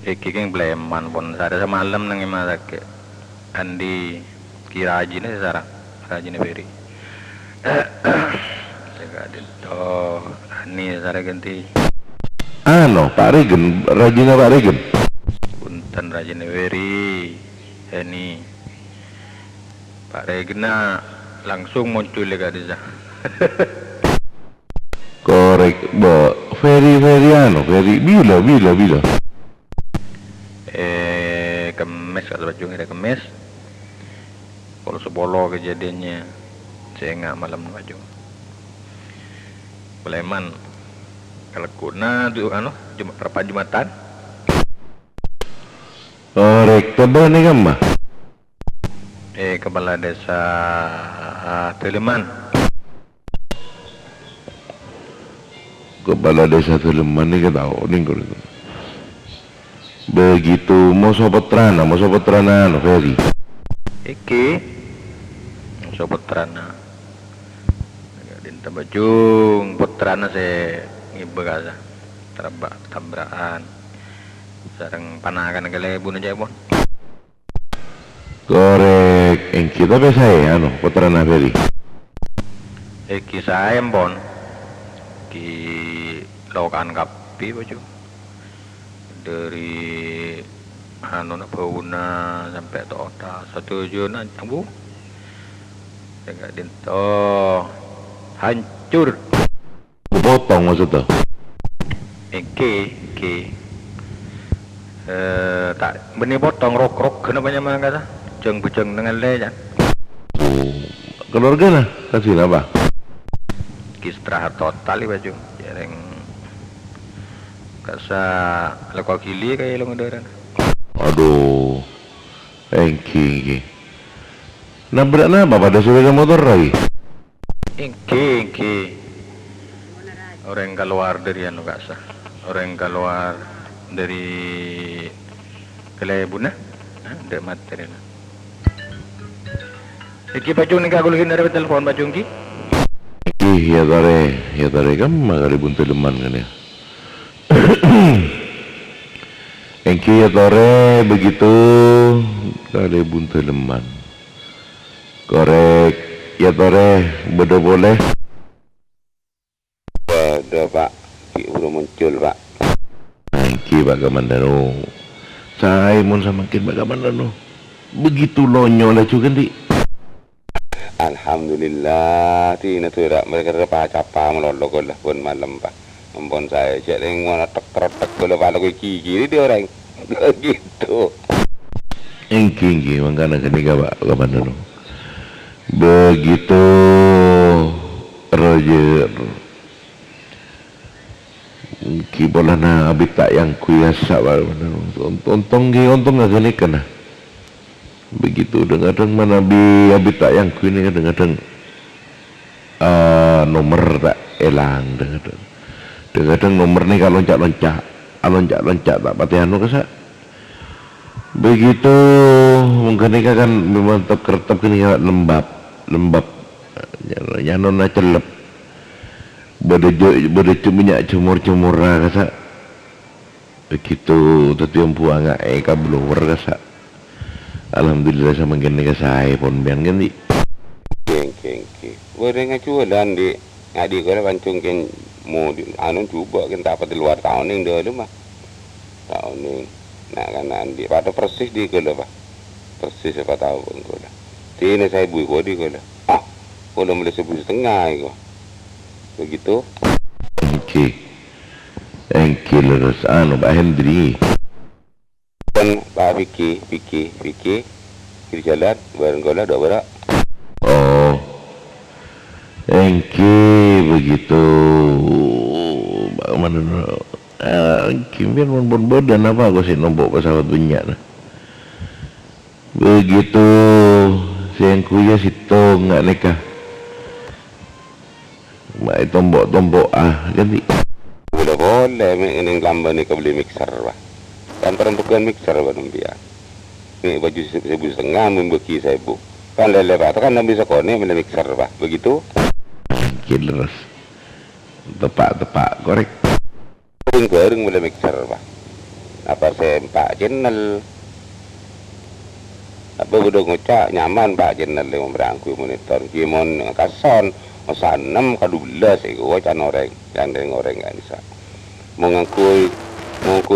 iki kan bleman pon sada semalam nang masak kayak Andi kirajin sarang rajin Heri jaga dito ani sare ganti Pak Regen rajin Pak Regen punten rajin Weri ini Pak Regna langsung muncul lega desa korek Ferry bila kemes kata Bajung ada kemes kalau sebolo kejadiannya saya nggak malam Bajung Beleman kalau kuna tuh Jumatan Korek tebal nih kan mah? Kepala Desa Teleman. Kepala Desa Teleman nih kan tahu nih korek. Begitu mau sopetrana no Ferry. Iki Sopetrana. Dinta Bajung putrana se ngibegasa. Tabrakan. Sareng panakan kale bunuh Jaipon. Korek, kita biasa ya, putrana Ferry. Iki saya pon. Ki lokan kapi baju. Dari na Pauna sampai Tota satu junan bu. Jaga dinto hancur. Potong maksudnya. Tak benih potong rok kenapa nyaman kata bejeng dengan lejan keluarga lah kasih apa istirahat total baju jarang kasa lekok kili kayak lo ngederan aduh engki nabrak apa pada sepeda motor lagi engki orang keluar dari anu kasa orang keluar dari Kelebuna, ada materi lah. Iki baju ni kau lagi dari telepon baju ki? Iki ya tare kan magari buntu leman kan ya. Iki ya tare begitu kali buntu leman. Korek ya tare bodoh boleh. Ada Pak, Ki udah muncul Pak. Ki Bagamandano saya mau semakin Bagamandano begitu lonyo lah juga di Alhamdulillah tina tuh mereka dapat capa melolok lah pun malam Pak ampun saya jadi ngono tek kalau kalau kiki dia orang gitu engki mangkana kenika Bagamandano begitu Roger kibola na abita yang kuyasa ontong nggak gini kena begitu dengan mana abita yang kuy ini dengan nomor tak elang dengan nomor nih kalau loncat tak pati anu kesa begitu mungkin kan memang terkertap kini lembab nyanon celep bade minyak cemur kasa begitu tadi yang buang ka blower kasa alhamdulillah sama gini kasa iPhone bian ganti kengki boleh ngacualan di ngadi kalau pancung ken mau anu coba kan tak di luar tahun ini dulu mah tahun ini nah kan di pada persis di kalau Pak persis apa tahu kalau sini saya bui kau di kalau kalau mulai 1,5 itu begitu engki terus Pak Hendri kan Pak Vicky di jalan bareng gola dah berak engki begitu bagaimana engki biar bon badan apa aku sih nombok pesawat banyak begitu siangku ya situ nggak nikah mai tombok ganti boleh ini lamba ni kau beli mixer Pak kan peruntukan mixer Pak biar ni baju 1,5 membeki 1,000 kan lele Pak kan nak bisa kau ni beli mixer Pak begitu killer tepak korek kering beli mixer Pak apa sempak channel apa udah ngocak nyaman Pak channel yang berangku monitor gimon kason masa 6 ke 12 itu wacan orang yang dari orang nggak bisa mengakui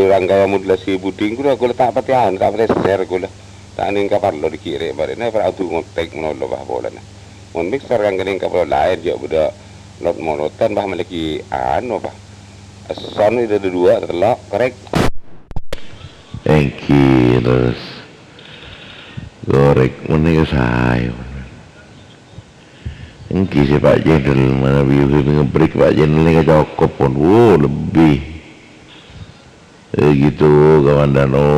rangkaian modulasi buding gula letak patihan tak pati share gula tak ning kapar lo dikirim bare na para tu ngontek menolong bah bola na mon mixer yang kening kapal lain juga udah lot monoton bah maliki anu bah son itu ada 2 telok korek engki terus gorek menika saya engki si Pak Jenderal mana biu ngebreak Pak Jenderal ini cukup pun lebih gitu kawan dano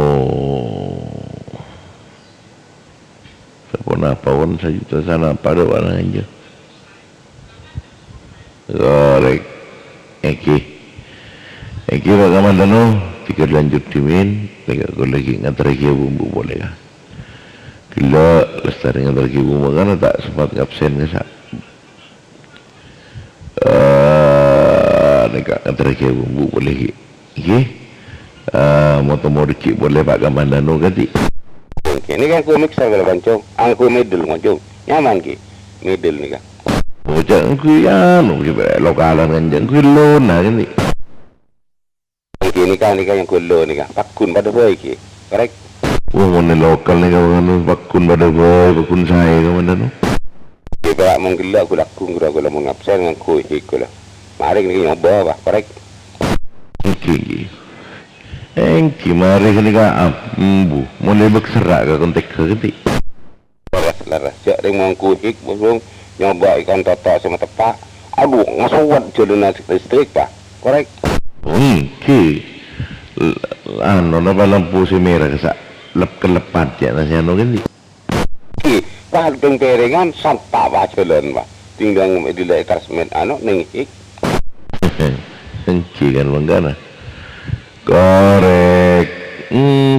Sapon apa pun sejuta sana pada warna aja. Gorek. Eki bagaimana dano? Tiga lanjut timin. Lega aku lagi ngantar kia bumbu boleh kah? Gila lestari ngantar kia bumbu kan tak sempat ngabsen ke sak. Lega ngantar kia bumbu boleh ki. Mau dikit boleh pak gaman dano ganti. Ini kan ku mixer kalau bancong, aku middle ngajong, nyaman ki, middle ni kan. Macam ku ya, lokalan kan jang ku lona kan ni. Ini kan yang ku lo ni kan, pakun pada boy ki, correct? Wah mana lokal ni kau kan, pakun pada boy, pakun saya kau mana tu? Di berak menggila aku lakung, aku lah mengabsen dengan ku ikut lah. Mari ni nyoba bah, correct? Okey. Engki mari kini ka ambu mulai berserak ke kontek ke gede. Laras jak deng mangku hik burung nyoba ikan totok sama tepak. Aduh ngasuat jodona listrik pak. Korek. Engki napa lampu si merah kesak kelepat ya nasi anu gini. Ki pak deng perengan sampak pak jalan pak. Tinggal di lekas met anu neng hik. Engki kan menggana. Korek.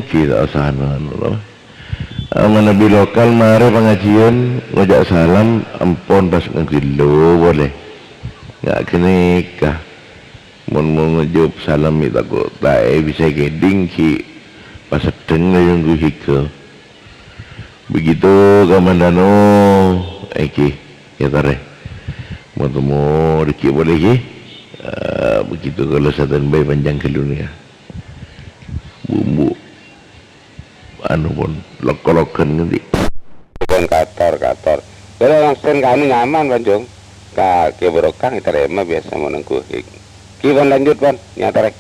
Kita sana mana Nabi lokal mari pengajian ngajak salam ampun pas ngegilo boleh nggak kena kah mau ngejawab salam itu aku tak bisa geding ki pas sedeng yang gue hike begitu kamandano eki ya tare mau temu dikit boleh ki begitu kalau satan bayi panjang ke dunia bumbu anu pun lokolokan nanti bukan kator kalau langsung kami nyaman banjong kaki berokang kita remah biasa menengku hik kiban lanjut ban nyata rek